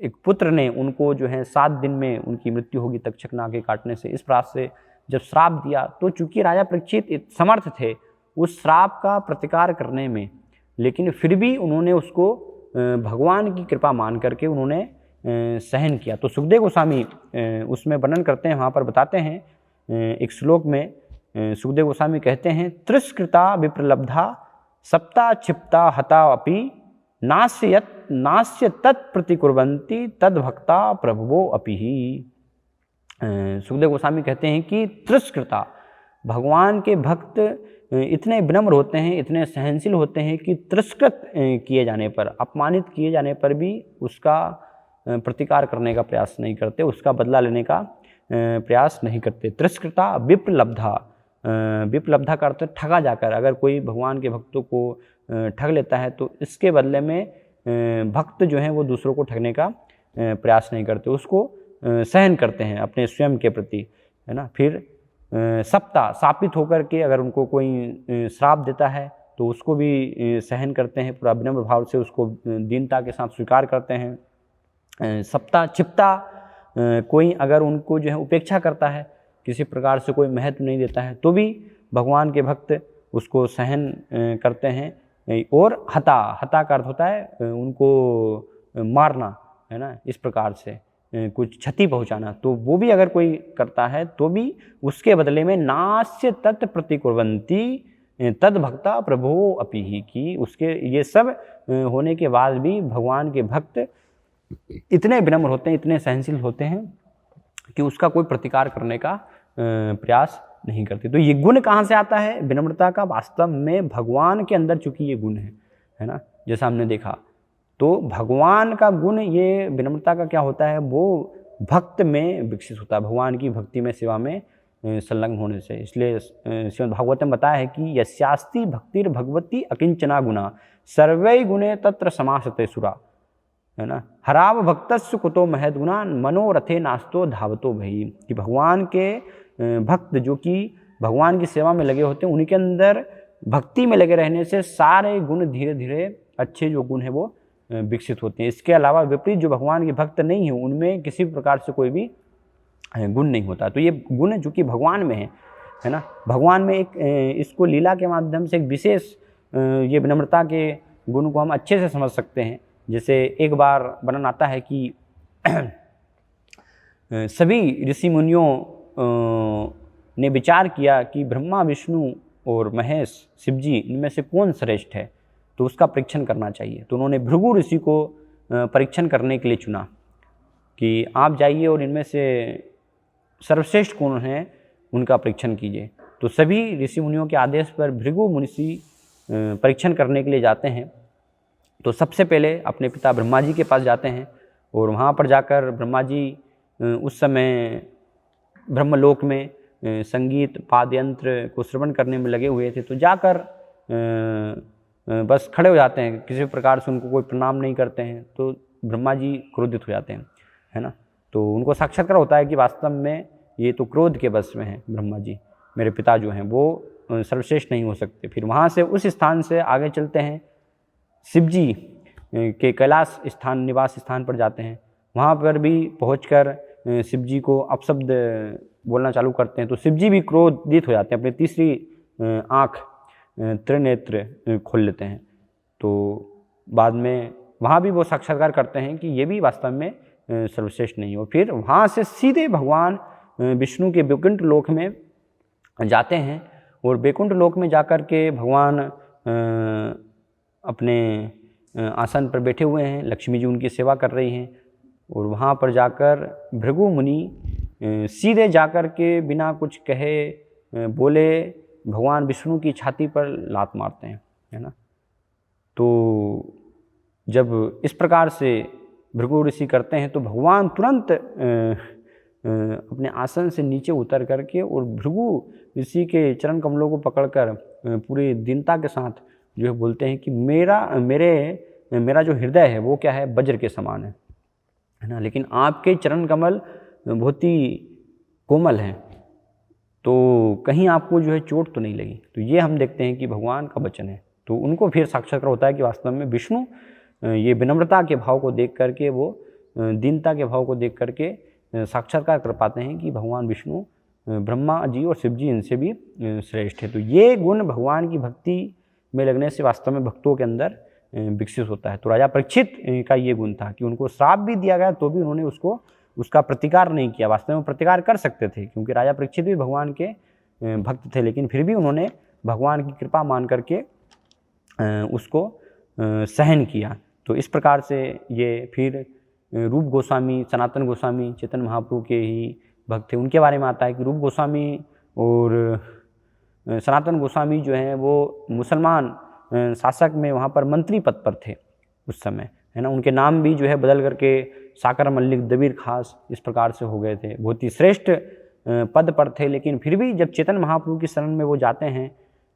एक पुत्र ने उनको जो है 7 दिन में उनकी मृत्यु होगी तक्षक नाग के काटने से, इस प्रकार से जब श्राप दिया तो चूंकि राजा परीक्षित समर्थ थे उस श्राप का प्रतिकार करने में, लेकिन फिर भी उन्होंने उसको भगवान की कृपा मान करके उन्होंने सहन किया। तो सुखदेव गोस्वामी उसमें वर्णन करते हैं, वहाँ पर बताते हैं एक श्लोक में सुखदेव गोस्वामी कहते हैं, तिरस्कृता विप्रलब्धा सप्ता क्षिप्ता हता अपि नास्य तत्प्रतिकुर्वन्ति तद्भक्ता प्रभवो अपि ही। सुखदेव गोस्वामी कहते हैं कि तिरस्कृता, भगवान के भक्त इतने विनम्र होते हैं, इतने सहनशील होते हैं कि तिरस्कृत किए जाने पर, अपमानित किए जाने पर भी उसका प्रतिकार करने का प्रयास नहीं करते, उसका बदला लेने का प्रयास नहीं करते। तिरस्कृता विप्रलब्धा, विप्रलब्धा का अर्थ ठगा जाकर, अगर कोई भगवान के भक्तों को ठग लेता है तो इसके बदले में भक्त जो हैं वो दूसरों को ठगने का प्रयास नहीं करते, उसको सहन करते हैं अपने स्वयं के प्रति, है ना। फिर सप्ता, शापित होकर के अगर उनको कोई श्राप देता है तो उसको भी सहन करते हैं, पूरा विनम्र भाव से उसको दीनता के साथ स्वीकार करते हैं। सप्ता क्षिप्ता, कोई अगर उनको जो है उपेक्षा करता है, किसी प्रकार से कोई महत्व नहीं देता है, तो भी भगवान के भक्त उसको सहन करते हैं। और हता का अर्थ होता है उनको मारना, है ना, इस प्रकार से कुछ क्षति पहुंचाना, तो वो भी अगर कोई करता है तो भी उसके बदले में नास्य तत् प्रतिकुर्वन्ति तद भक्ता प्रभो अपि ही, की उसके ये सब होने के बाद भी भगवान के भक्त इतने विनम्र होते हैं, इतने सहनशील होते हैं कि उसका कोई प्रतिकार करने का प्रयास नहीं करते। तो ये गुण कहाँ से आता है विनम्रता का? वास्तव में भगवान के अंदर चूंकि ये गुण है ना, जैसा हमने देखा, तो भगवान का गुण ये विनम्रता का क्या होता है, वो भक्त में विकसित होता है, भगवान की भक्ति में, सेवा में संलग्न होने से। इसलिए श्रीमद् भागवत में बताया है कि यस्यास्ति भक्तिर भगवती अकिंचना गुणा सर्वै गुणे तत्र समासते सुरा, है ना। हराव भक्तस्य कुतो महद गुणा मनोरथे नास्तो धावतो भई, कि भगवान के भक्त जो कि भगवान की सेवा में लगे होते हैं, उनके अंदर भक्ति में लगे रहने से सारे गुण धीरे धीरे अच्छे जो गुण है वो विकसित होते हैं। इसके अलावा विपरीत जो भगवान के भक्त नहीं है उनमें किसी प्रकार से कोई भी गुण नहीं होता। तो ये गुण जो कि भगवान में है ना, भगवान में एक इसको लीला के माध्यम से एक विशेष ये विनम्रता के गुण को हम अच्छे से समझ सकते हैं। जैसे एक बार वर्णन आता है कि सभी ऋषि मुनियों ने विचार किया कि ब्रह्मा, विष्णु और महेश, शिवजी, इनमें से कौन श्रेष्ठ है, तो उसका परीक्षण करना चाहिए। तो उन्होंने भृगु ऋषि को परीक्षण करने के लिए चुना कि आप जाइए और इनमें से सर्वश्रेष्ठ कौन है उनका परीक्षण कीजिए। तो सभी ऋषि मुनियों के आदेश पर भृगु मुनि परीक्षण करने के लिए जाते हैं। तो सबसे पहले अपने पिता ब्रह्मा जी के पास जाते हैं और वहाँ पर जाकर ब्रह्मा जी उस समय ब्रह्मलोक में संगीत वाद्ययंत्र को श्रवण करने में लगे हुए थे। तो जाकर बस खड़े हो जाते हैं, किसी प्रकार से उनको कोई प्रणाम नहीं करते हैं। तो ब्रह्मा जी क्रोधित हो जाते हैं, है ना। तो उनको साक्षात्कार होता है कि वास्तव में ये तो क्रोध के वश में हैं ब्रह्मा जी, मेरे पिता जो हैं वो सर्वश्रेष्ठ नहीं हो सकते। फिर वहाँ से उस स्थान से आगे चलते हैं, शिव जी के कैलाश स्थान, निवास स्थान पर जाते हैं। वहाँ पर भी पहुँचकर शिव जी को अपशब्द बोलना चालू करते हैं। तो शिव जी भी क्रोधित हो जाते हैं, अपनी तीसरी आँख त्रिनेत्र खोल लेते हैं। तो बाद में वहाँ भी वो साक्षात्कार करते हैं कि ये भी वास्तव में सर्वश्रेष्ठ नहीं हो। फिर वहाँ से सीधे भगवान विष्णु के वैकुंठ लोक में जाते हैं और वैकुंठ लोक में जाकर के भगवान अपने आसन पर बैठे हुए हैं, लक्ष्मी जी उनकी सेवा कर रही हैं। और वहाँ पर जाकर भृगु मुनि सीधे जाकर के बिना कुछ कहे बोले भगवान विष्णु की छाती पर लात मारते हैं, है ना। तो जब इस प्रकार से भृगु ऋषि करते हैं तो भगवान तुरंत अपने आसन से नीचे उतर करके और भृगु ऋषि के चरण कमलों को पकड़कर पूरी दीनता के साथ जो है बोलते हैं कि मेरा जो हृदय है वो क्या है, वज्र के समान है ना, लेकिन आपके चरण कमल बहुत ही कोमल हैं, तो कहीं आपको जो है चोट तो नहीं लगी। तो ये हम देखते हैं कि भगवान का वचन है। तो उनको फिर साक्षात्कार होता है कि वास्तव में विष्णु ये विनम्रता के भाव को देख करके, वो दीनता के भाव को देख करके साक्षात्कार कर पाते हैं कि भगवान विष्णु, ब्रह्मा जी और शिव जी इनसे भी श्रेष्ठ है। तो ये गुण भगवान की भक्ति में लगने से वास्तव में भक्तों के अंदर विकसित होता है। तो राजा परीक्षित का ये गुण था कि उनको श्राप भी दिया गया तो भी उन्होंने उसका प्रतिकार नहीं किया। वास्तव में प्रतिकार कर सकते थे क्योंकि राजा परीक्षित भी भगवान के भक्त थे, लेकिन फिर भी उन्होंने भगवान की कृपा मान करके उसको सहन किया। तो इस प्रकार से ये फिर रूप गोस्वामी, सनातन गोस्वामी चैतन्य महाप्रभु के ही भक्त थे। उनके बारे में आता है कि रूप गोस्वामी और सनातन गोस्वामी जो हैं वो मुसलमान शासक में वहाँ पर मंत्री पद पर थे उस समय, है ना। उनके नाम भी जो है बदल करके साकर मल्लिक, दबीर खास इस प्रकार से हो गए थे। बहुत ही श्रेष्ठ पद पर थे, लेकिन फिर भी जब चैतन्य महाप्रभु की शरण में वो जाते हैं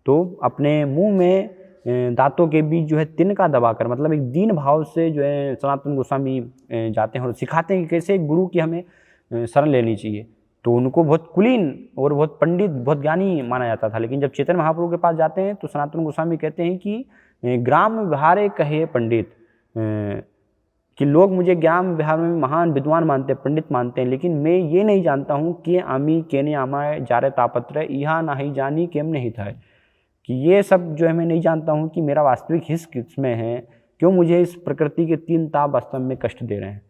तो अपने मुंह में दांतों के बीच जो है तिनका दबाकर, मतलब एक दीन भाव से जो है सनातन गोस्वामी जाते हैं और सिखाते हैं कि कैसे गुरु की हमें शरण लेनी चाहिए। तो उनको बहुत कुलीन और बहुत पंडित, बहुत ज्ञानी माना जाता था, लेकिन जब चैतन्य महाप्रभु के पास जाते हैं तो सनातन गोस्वामी कहते हैं कि ग्राम विहारे कहे पंडित, कि लोग मुझे ग्राम विहार में महान विद्वान मानते हैं, पंडित मानते हैं, लेकिन मैं ये नहीं जानता हूँ कि आमी केने आमाय जारे तापत्र यहाँ नहीं जानी केम नहीं था, कि ये सब जो है मैं नहीं जानता हूँ कि मेरा वास्तविक हिस्स किसमें है, क्यों मुझे इस प्रकृति के तीन ताप वास्तव में कष्ट दे रहे हैं,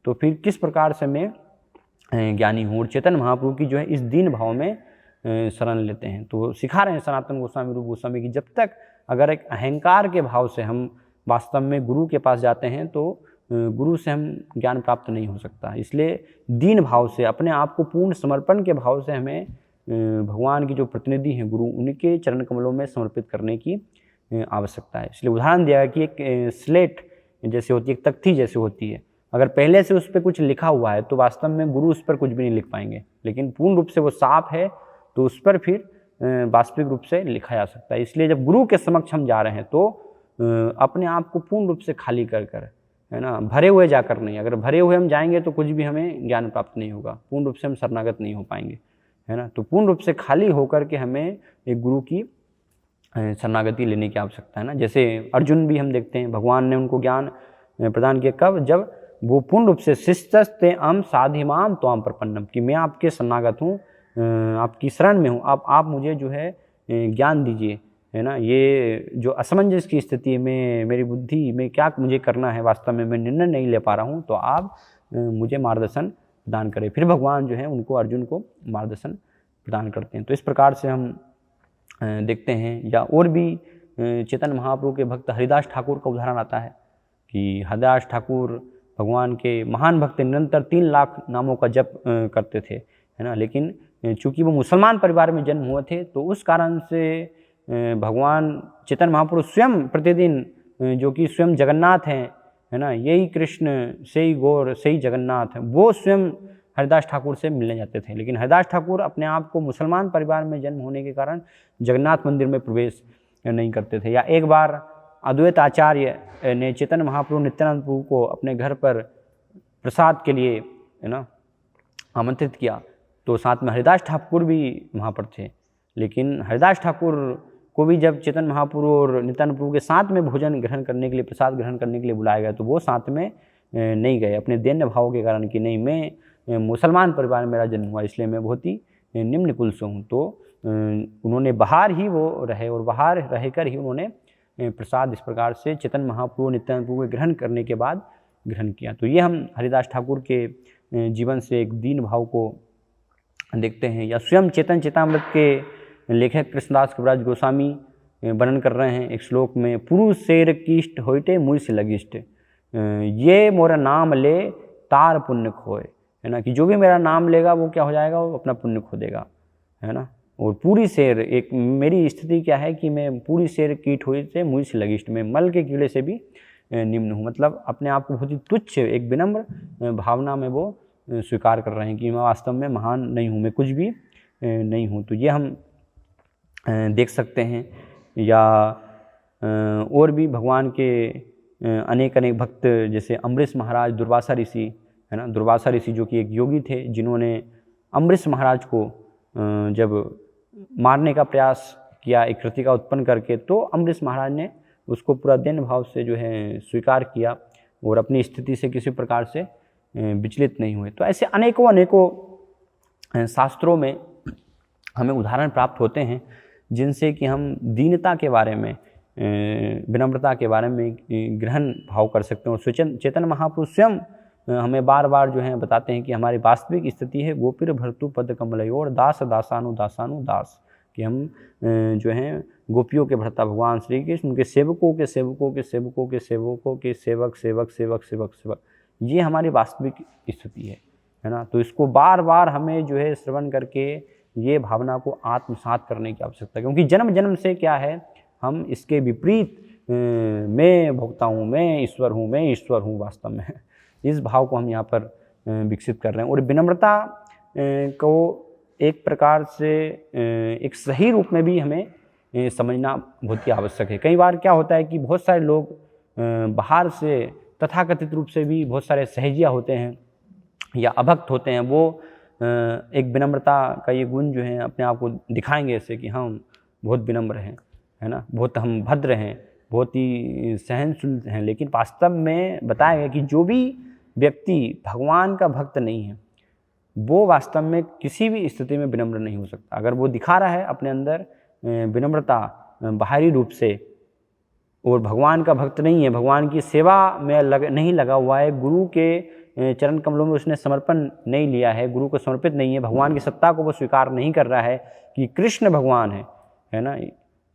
तो फिर किस प्रकार से मैं ज्ञानी हूँ। और चैतन्य महाप्रभु की जो है इस दीन भाव में शरण लेते हैं। तो सिखा रहे हैं सनातन गोस्वामी, रूप गोस्वामी की जब तक अगर एक अहंकार के भाव से हम वास्तव में गुरु के पास जाते हैं तो गुरु से हम ज्ञान प्राप्त नहीं हो सकता। इसलिए दीन भाव से, अपने आप को पूर्ण समर्पण के भाव से हमें भगवान की जो प्रतिनिधि हैं गुरु, उनके चरण कमलों में समर्पित करने की आवश्यकता है। इसलिए उदाहरण दिया है कि एक स्लेट जैसे होती है, एक तख्ती जैसे होती है, अगर पहले से उस पर कुछ लिखा हुआ है तो वास्तव में गुरु उस पर कुछ भी नहीं लिख पाएंगे, लेकिन पूर्ण रूप से वो साफ है तो उस पर फिर वास्तविक रूप से लिखा जा सकता है। इसलिए जब गुरु के समक्ष हम जा रहे हैं तो अपने आप को पूर्ण रूप से खाली कर कर, है ना, भरे हुए जाकर नहीं। अगर भरे हुए हम जाएंगे तो कुछ भी हमें ज्ञान प्राप्त नहीं होगा, पूर्ण रूप से हम शरणागत नहीं हो पाएंगे, है ना। तो पूर्ण रूप से खाली होकर के हमें एक गुरु की शरणागति लेने की आवश्यकता है ना। जैसे अर्जुन भी हम देखते हैं, भगवान ने उनको ज्ञान प्रदान किया कब, जब वो पूर्ण रूप से शिष्टस्ते अम साधिमाम त्वाम प्रपन्नम, कि मैं आपके शरणागत हूँ, आपकी शरण में हूँ, आप मुझे जो है ज्ञान दीजिए, है ना। ये जो असमंजस की स्थिति में मेरी बुद्धि में क्या मुझे करना है, वास्तव में मैं निर्णय नहीं ले पा रहा हूँ, तो आप मुझे मार्गदर्शन प्रदान करें। फिर भगवान जो है उनको, अर्जुन को मार्गदर्शन प्रदान करते हैं। तो इस प्रकार से हम देखते हैं। या और भी चैतन्य महाप्रभु के भक्त हरिदास ठाकुर का उदाहरण आता है कि हरिदास ठाकुर भगवान के महान भक्त, निरंतर 3 लाख नामों का जप करते थे, है ना। लेकिन चूंकि वो मुसलमान परिवार में जन्म हुए थे तो उस कारण से भगवान चैतन्य महाप्रभु स्वयं प्रतिदिन, जो कि स्वयं जगन्नाथ हैं, है ना, यही कृष्ण से ही गौर से ही जगन्नाथ हैं, वो स्वयं हरिदास ठाकुर से मिलने जाते थे। लेकिन हरिदास ठाकुर अपने आप को मुसलमान परिवार में जन्म होने के कारण जगन्नाथ मंदिर में प्रवेश नहीं करते थे। या एक बार अद्वैत आचार्य ने चैतन्य महाप्रभु नित्यानंद प्रभु को अपने घर पर प्रसाद के लिए, है ना, आमंत्रित किया, तो साथ में हरिदास ठाकुर भी वहाँ पर थे। लेकिन हरिदास ठाकुर को भी जब चैतन्य महाप्रभु और नित्यानंद प्रभु के साथ में भोजन ग्रहण करने के लिए, प्रसाद ग्रहण करने के लिए बुलाया गया, तो वो साथ में नहीं गए, अपने दैन्य भाव के कारण कि नहीं, मैं मुसलमान परिवार में मेरा जन्म हुआ, इसलिए मैं बहुत ही निम्न कुल से हूँ। तो उन्होंने बाहर ही वो रहे और बाहर रहकर ही उन्होंने प्रसाद इस प्रकार से चैतन्य महाप्रभु नित्यानंद प्रभु के ग्रहण करने के बाद ग्रहण किया। तो ये हम हरिदास ठाकुर के जीवन से एक दीन भाव को देखते हैं। या स्वयं चेतन चेतामृत के लेखक कृष्णदास कविराज गोस्वामी वर्णन कर रहे हैं एक श्लोक में, पुरुष शेर कीष्ट होइटे मुझ से लगिष्ट, ये मोरा नाम ले तार पुण्य खोए, है ना, कि जो भी मेरा नाम लेगा वो क्या हो जाएगा, वो अपना पुण्य खो देगा, है ना। और पूरी शेर, एक मेरी स्थिति क्या है कि मैं पूरी शेर कीट हुई से मुझ से लगिष्ट, में मल के कीड़े से भी निम्न हूँ। मतलब अपने आप को बहुत ही तुच्छ, एक विनम्र भावना में वो स्वीकार कर रहे हैं कि मैं वास्तव में महान नहीं हूँ, मैं कुछ भी नहीं हूँ। तो ये हम देख सकते हैं। या और भी भगवान के अनेक अनेक भक्त, जैसे अम्बरीश महाराज, दुर्वासा ऋषि, है ना, दुर्वासा ऋषि जो कि एक योगी थे, जिन्होंने अम्बरीश महाराज को जब मारने का प्रयास किया एक कृतिका उत्पन्न करके, तो अम्बरीश महाराज ने उसको पूरा दैन्य भाव से जो है स्वीकार किया और अपनी स्थिति से किसी प्रकार से विचलित नहीं हुए। तो ऐसे अनेकों अनेकों शास्त्रों में हमें उदाहरण प्राप्त होते हैं जिनसे कि हम दीनता के बारे में, विनम्रता के बारे में ग्रहण भाव कर सकते हैं। और चेतन महापुरुष स्वयं हमें बार बार जो है बताते हैं कि हमारी वास्तविक स्थिति है गोपीर भर्तु पद कमलयोर दास दासानु दासानु दास, कि हम जो हैं गोपियों के भर्ता भगवान श्री कृष्ण, उनके सेवकों के सेवकों के सेवकों के सेवकों के सेवक सेवक सेवक सेवक सेवक, ये हमारी वास्तविक स्थिति है ना। तो इसको बार बार हमें जो है श्रवण करके ये भावना को आत्मसात करने की आवश्यकता है, क्योंकि जन्म जन्म से क्या है, हम इसके विपरीत मैं भोक्ता हूँ, मैं ईश्वर हूँ, मैं ईश्वर हूँ वास्तव में, इस भाव को हम यहाँ पर विकसित कर रहे हैं। और विनम्रता को एक प्रकार से एक सही रूप में भी हमें समझना बहुत ही आवश्यक है। कई बार क्या होता है कि बहुत सारे लोग बाहर से तथाकथित रूप से भी बहुत सारे सहजिया होते हैं या अभक्त होते हैं, वो एक विनम्रता का ये गुण जो है अपने आप को दिखाएंगे ऐसे कि हम बहुत विनम्र हैं, है ना, बहुत हम भद्र हैं, बहुत ही सहनशील हैं। लेकिन वास्तव में बताया गया कि जो भी व्यक्ति भगवान का भक्त नहीं है वो वास्तव में किसी भी स्थिति में विनम्र नहीं हो सकता। अगर वो दिखा रहा है अपने अंदर विनम्रता बाहरी रूप से और भगवान का भक्त नहीं है, भगवान की सेवा में नहीं लगा हुआ है, गुरु के चरण कमलों में उसने समर्पण नहीं लिया है, गुरु को समर्पित नहीं है, भगवान की सत्ता को वो स्वीकार नहीं कर रहा है कि कृष्ण भगवान है ना,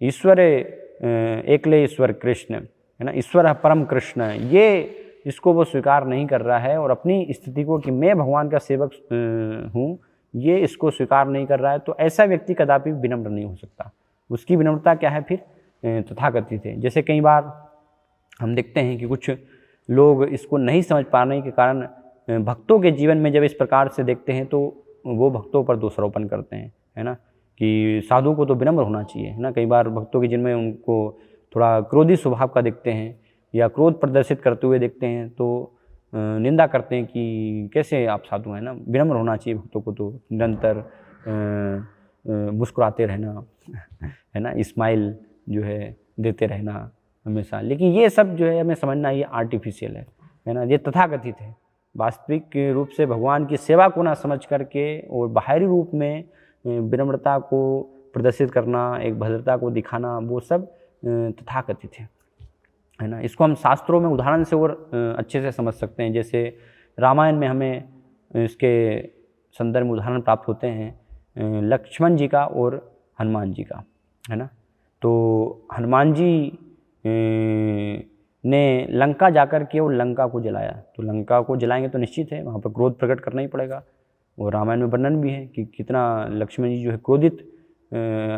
ईश्वर एकले ईश्वर कृष्ण, है ना, ईश्वर परम कृष्ण, ये इसको वो स्वीकार नहीं कर रहा है और अपनी स्थिति को कि मैं भगवान का सेवक हूँ, ये इसको स्वीकार नहीं कर रहा है, तो ऐसा व्यक्ति कदापि विनम्र नहीं हो सकता। उसकी विनम्रता क्या है फिर, तथाकथित है। जैसे कई बार हम देखते हैं कि कुछ लोग इसको नहीं समझ पाने के कारण भक्तों के जीवन में जब इस प्रकार से देखते हैं तो वो भक्तों पर दोषारोपण करते हैं, है ना, कि साधु को तो विनम्र होना चाहिए, है ना। कई बार भक्तों के जीवन में उनको थोड़ा क्रोधी स्वभाव का देखते हैं या क्रोध प्रदर्शित करते हुए देखते हैं तो निंदा करते हैं कि कैसे आप साधु हैं ना, विनम्र होना चाहिए भक्तों को, तो निरंतर मुस्कुराते रहना, है ना, स्माइल जो है देते रहना हमेशा। लेकिन ये सब जो है हमें समझना ये आर्टिफिशियल है ना, ये तथाकथित है। वास्तविक रूप से भगवान की सेवा को ना समझ करके और बाहरी रूप में विनम्रता को प्रदर्शित करना, एक भद्रता को दिखाना, वो सब तथाकथित है ना। इसको हम शास्त्रों में उदाहरण से और अच्छे से समझ सकते हैं। जैसे रामायण में हमें इसके संदर्भ में उदाहरण प्राप्त होते हैं लक्ष्मण जी का और हनुमान जी का, है ना। तो हनुमान जी ने लंका जाकर के और लंका को जलाया, तो लंका को जलाएंगे तो निश्चित है वहाँ पर क्रोध प्रकट करना ही पड़ेगा। और रामायण में वर्णन भी है कि कितना लक्ष्मण जी जो है क्रोधित,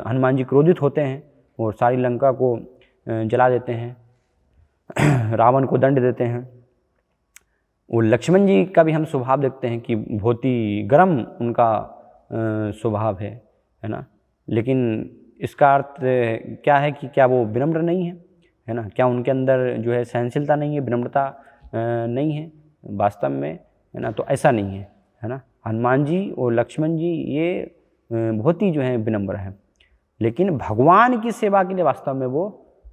हनुमान जी क्रोधित होते हैं और सारी लंका को जला देते हैं, रावण को दंड देते हैं। और लक्ष्मण जी का भी हम स्वभाव देखते हैं कि बहुत ही गर्म उनका स्वभाव है ना। लेकिन इसका अर्थ क्या है कि क्या वो विनम्र नहीं है ना, क्या उनके अंदर जो है सहनशीलता नहीं है, विनम्रता नहीं है वास्तव में, है ना। तो ऐसा नहीं है ना। हनुमान जी और लक्ष्मण जी ये बहुत ही जो है विनम्र हैं, लेकिन भगवान की सेवा के लिए वास्तव में वो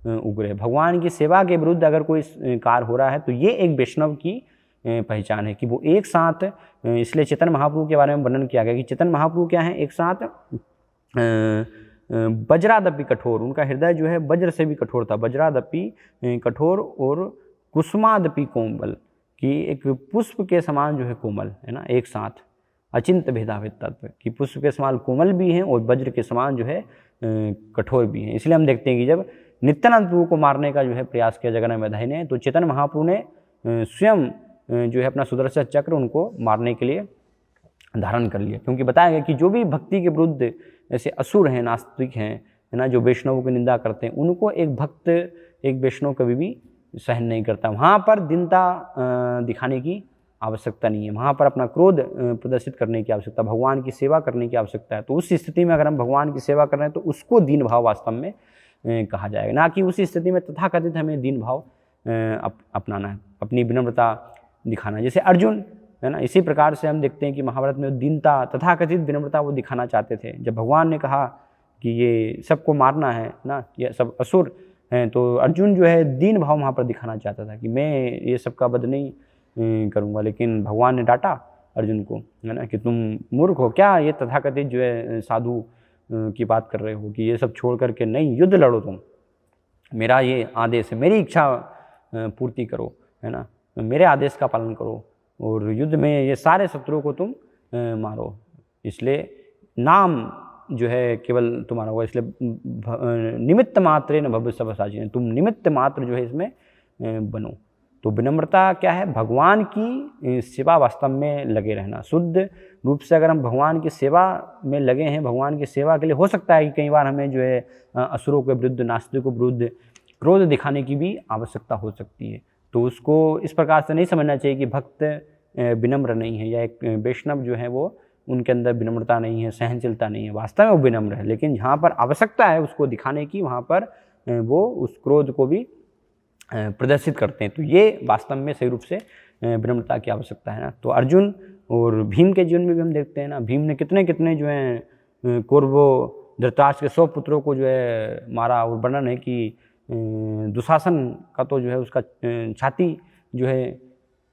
उग्र है। भगवान की सेवा के विरुद्ध अगर कोई कार्य हो रहा है तो ये एक वैष्णव की पहचान है कि वो एक साथ, इसलिए चेतन महाप्रभु के बारे में वर्णन किया गया कि चेतन महाप्रभु क्या है, एक साथ वज्रादपि कठोर, उनका हृदय जो है वज्र से भी कठोर था, वज्रादपि कठोर और कुसुमादपि कोमल, कि एक पुष्प के समान जो है कोमल, है ना, एक साथ अचिंत भेदाभेद तत्व, कि पुष्प के समान कोमल भी हैं और वज्र के समान जो है कठोर भी हैं। इसलिए हम देखते हैं कि जब नित्यानंद प्रभु को मारने का जो है प्रयास किया जगन्नाथ मैदाई ने, तो चेतन महाप्रभु ने स्वयं जो है अपना सुदर्शन चक्र उनको मारने के लिए धारण कर लिया, क्योंकि बताया गया कि जो भी भक्ति के विरुद्ध ऐसे असुर हैं, नास्तिक हैं, है ना, जो वैष्णवों की निंदा करते हैं, उनको एक भक्त, एक वैष्णव कभी भी सहन नहीं करता। वहाँ पर दीनता दिखाने की आवश्यकता नहीं है, वहाँ पर अपना क्रोध प्रदर्शित करने की आवश्यकता, भगवान की सेवा करने की आवश्यकता है। तो उस स्थिति में अगर हम भगवान की सेवा कर रहे हैं तो उसको दीन भाव वास्तव में कहा जाएगा, ना कि उसी स्थिति में तथाकथित हमें दीन भाव अपनाना है, अपनी विनम्रता दिखाना। जैसे अर्जुन, है ना, इसी प्रकार से हम देखते हैं कि महाभारत में दीनता, तथाकथित विनम्रता वो दिखाना चाहते थे। जब भगवान ने कहा कि ये सबको मारना है ना, ये सब असुर हैं, तो अर्जुन जो है दीन भाव वहाँ पर दिखाना चाहता था कि मैं ये सबका वध नहीं करूँगा। लेकिन भगवान ने डांटा अर्जुन को, है ना, कि तुम मूर्ख हो क्या, ये तथाकथित जो है साधु की बात कर रहे हो कि ये सब छोड़ करके नहीं युद्ध लड़ो तुम, मेरा ये आदेश है, मेरी इच्छा पूर्ति करो, है ना, मेरे आदेश का पालन करो और युद्ध में ये सारे शत्रुओं को तुम मारो। इसलिए नाम जो है केवल तुम्हारा होगा, इसलिए निमित्त मात्रे न भव सब साची, तुम निमित्त मात्र जो है इसमें बनो। तो विनम्रता क्या है? भगवान की सेवा वास्तव में लगे रहना। शुद्ध रूप से अगर हम भगवान की सेवा में लगे हैं, भगवान की सेवा के लिए हो सकता है कि कई बार हमें जो है असुरों के विरुद्ध, नास्तिकों के विरुद्ध क्रोध दिखाने की भी आवश्यकता हो सकती है। तो उसको इस प्रकार से नहीं समझना चाहिए कि भक्त विनम्र नहीं है या एक वैष्णव जो है वो उनके अंदर विनम्रता नहीं है, सहनशीलता नहीं है। वास्तव में वो विनम्र है, लेकिन जहाँ पर आवश्यकता है उसको दिखाने की, वहाँ पर वो उस क्रोध को भी प्रदर्शित करते हैं। तो ये वास्तव में सही रूप से विनम्रता की आवश्यकता है ना। तो अर्जुन और भीम के जीवन में भी हम देखते हैं ना, भीम ने कितने कितने जो हैं कौरवों, धृतराष्ट्र के 100 पुत्रों को जो है मारा। और वर्णन है कि दुशासन का तो जो है उसका छाती जो है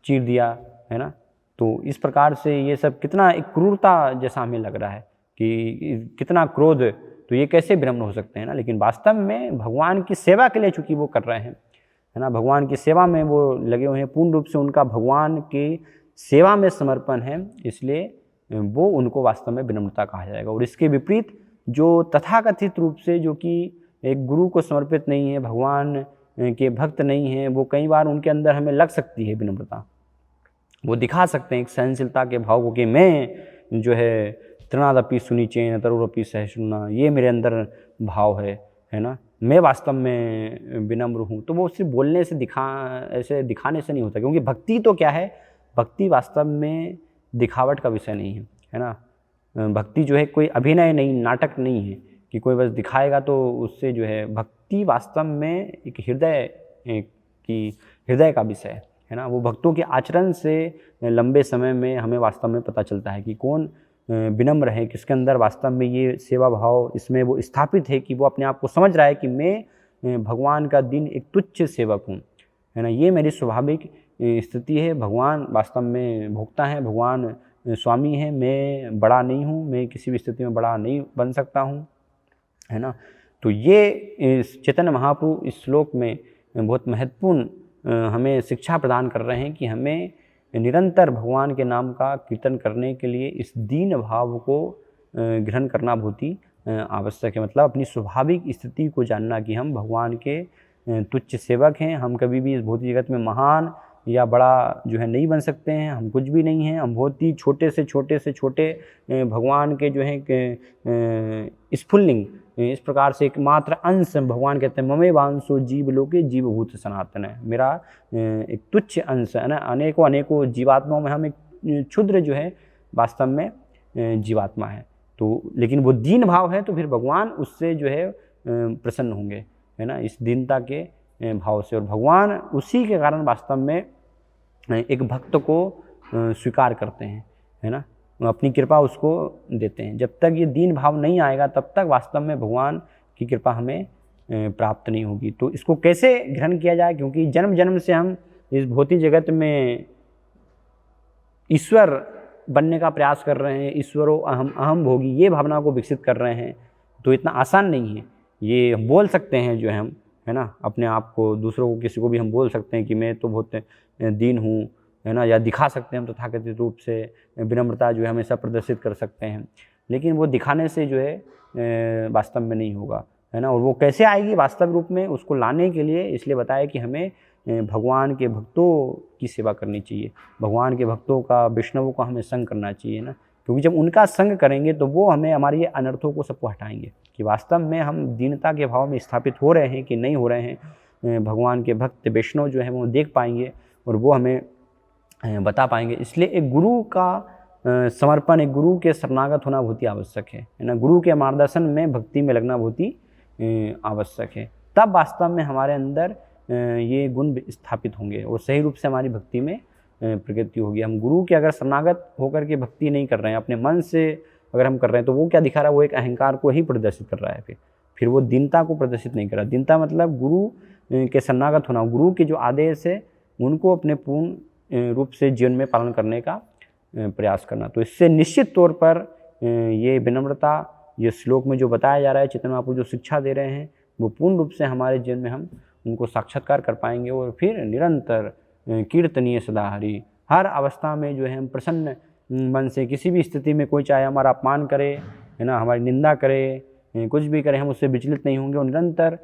चीर दिया, है ना। तो इस प्रकार से ये सब कितना एक क्रूरता जैसा हमें लग रहा है कि कितना क्रोध, तो ये कैसे विनम्र हो सकते हैं ना। लेकिन वास्तव में भगवान की सेवा के लिए चूँकि वो कर रहे हैं, है ना, भगवान की सेवा में वो लगे हुए हैं, पूर्ण रूप से उनका भगवान की सेवा में समर्पण है, इसलिए वो उनको वास्तव में विनम्रता कहा जाएगा। और इसके विपरीत जो तथाकथित रूप से जो कि एक गुरु को समर्पित नहीं है, भगवान के भक्त नहीं है, वो कई बार उनके अंदर हमें लग सकती है विनम्रता, वो दिखा सकते हैं एक सहनशीलता के भाव को कि मैं जो है तृणादपि सुनिचेन तरुरपि सहिष्णुना, ये मेरे अंदर भाव है ना, मैं वास्तव में विनम्र हूँ। तो वो सिर्फ बोलने से ऐसे दिखाने से नहीं होता, क्योंकि भक्ति तो क्या है, भक्ति वास्तव में दिखावट का विषय नहीं है ना। भक्ति जो है कोई अभिनय नहीं, नाटक नहीं है कि कोई बस दिखाएगा तो उससे जो है, भक्ति वास्तव में एक हृदय का विषय है ना। वो भक्तों के आचरण से लंबे समय में हमें वास्तव में पता चलता है कि कौन विनम्र है, किसके अंदर वास्तव में ये सेवा भाव इसमें वो स्थापित है कि वो अपने आप को समझ रहा है कि मैं भगवान का दिन एक तुच्छ सेवक हूँ, है ना, ये मेरी स्वाभाविक स्थिति है। भगवान वास्तव में भोक्ता है, भगवान स्वामी है, मैं बड़ा नहीं हूँ, मैं किसी भी स्थिति में बड़ा नहीं बन सकता हूँ, है ना। तो ये चैतन्य महाप्रभु इस श्लोक में बहुत महत्वपूर्ण हमें शिक्षा प्रदान कर रहे हैं कि हमें निरंतर भगवान के नाम का कीर्तन करने के लिए इस दीन भाव को ग्रहण करना बहुत ही आवश्यक है। मतलब अपनी स्वाभाविक स्थिति को जानना कि हम भगवान के तुच्छ सेवक हैं, हम कभी भी इस भौतिक जगत में महान या बड़ा जो है नहीं बन सकते हैं, हम कुछ भी नहीं हैं, हम बहुत ही छोटे से छोटे भगवान के जो हैं स्फुल्लिंग, इस प्रकार से एकमात्र अंश भगवान कहते हैं ममे वांसो जीव लोके जीवभूत सनातन है, मेरा एक तुच्छ अंश है ना। अनेकों जीवात्माओं में हम एक क्षुद्र जो है वास्तव में जीवात्मा है। तो लेकिन वो दीन भाव है, तो फिर भगवान उससे जो है प्रसन्न होंगे, है ना, इस दीनता के भाव से। और भगवान उसी के कारण वास्तव में एक भक्त को स्वीकार करते हैं, है ना, अपनी कृपा उसको देते हैं। जब तक ये दीन भाव नहीं आएगा तब तक वास्तव में भगवान की कृपा हमें प्राप्त नहीं होगी। तो इसको कैसे ग्रहण किया जाए, क्योंकि जन्म जन्म से हम इस भौतिक जगत में ईश्वर बनने का प्रयास कर रहे हैं, ईश्वरो अहम भोगी, ये भावना को विकसित कर रहे हैं। तो इतना आसान नहीं है, ये बोल सकते हैं जो हम, है ना, अपने आप को, दूसरों को, किसी को भी हम बोल सकते हैं कि मैं तो बहुत दीन हूँ, है ना, या दिखा सकते हैं हम तथाकथित रूप से विनम्रता जो है हमेशा प्रदर्शित कर सकते हैं। लेकिन वो दिखाने से जो है वास्तव में नहीं होगा, है ना। और वो कैसे आएगी वास्तव रूप में, उसको लाने के लिए इसलिए बताया कि हमें भगवान के भक्तों की सेवा करनी चाहिए, भगवान के भक्तों का, वैष्णवों का हमें संग करना चाहिए ना। क्योंकि जब उनका संग करेंगे तो वो हमें हमारी ये अनर्थों को सबको हटाएंगे कि वास्तव में हम दीनता के भाव में स्थापित हो रहे हैं कि नहीं हो रहे हैं। भगवान के भक्त वैष्णव जो है वो देख पाएंगे और वो हमें बता पाएंगे। इसलिए एक गुरु का समर्पण, एक गुरु के शरणागत होना बहुत ही आवश्यक है ना। गुरु के मार्गदर्शन में, भक्ति में लगना बहुत ही आवश्यक है। तब वास्तव में हमारे अंदर ये गुण स्थापित होंगे और सही रूप से हमारी भक्ति में प्रगति होगी। हम गुरु के अगर शरणागत होकर के भक्ति नहीं कर रहे हैं, अपने मन से अगर हम कर रहे हैं, तो वो क्या दिखा रहा है, वो एक अहंकार को ही प्रदर्शित कर रहा है। फिर वो दीनता को प्रदर्शित नहीं कर रहा। दीनता मतलब गुरु के शरणागत होना, गुरु के जो आदेश है उनको अपने पूर्ण रूप से जीवन में पालन करने का प्रयास करना। तो इससे निश्चित तौर पर ये विनम्रता, ये श्लोक में जो बताया जा रहा है, चैतन्य महाप्रभु जो शिक्षा दे रहे हैं, वो पूर्ण रूप से हमारे जीवन में हम उनको साक्षात्कार कर पाएंगे। और फिर निरंतर कीर्तनीय सदा हरि, हर अवस्था में जो है हम प्रसन्न मन से, किसी भी स्थिति में कोई चाहे हमारा अपमान करे, है ना, हमारी निंदा करे, कुछ भी करे, हम उससे विचलित नहीं होंगे। और निरंतर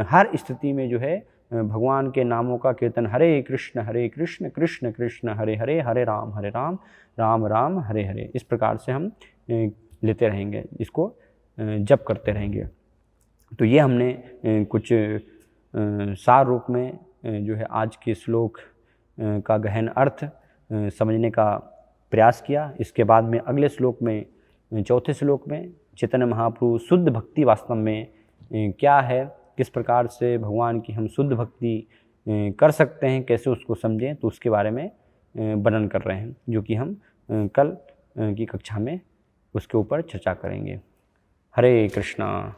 हर स्थिति में जो है भगवान के नामों का कीर्तन, हरे कृष्ण कृष्ण कृष्ण हरे हरे, हरे राम राम राम हरे हरे, इस प्रकार से हम लेते रहेंगे, इसको जप करते रहेंगे। तो ये हमने कुछ सार रूप में जो है आज के श्लोक का गहन अर्थ समझने का प्रयास किया। इसके बाद में अगले श्लोक में, चौथे श्लोक में, चैतन्य महाप्रभु शुद्ध भक्ति वास्तव में क्या है, किस प्रकार से भगवान की हम शुद्ध भक्ति कर सकते हैं, कैसे उसको समझें, तो उसके बारे में वर्णन कर रहे हैं, जो कि हम कल की कक्षा में उसके ऊपर चर्चा करेंगे। हरे कृष्णा।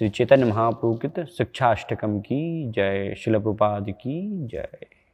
श्री चैतन्य महाप्रभु कृत शिक्षाष्टकम की जय। श्रील प्रभुपाद की जय।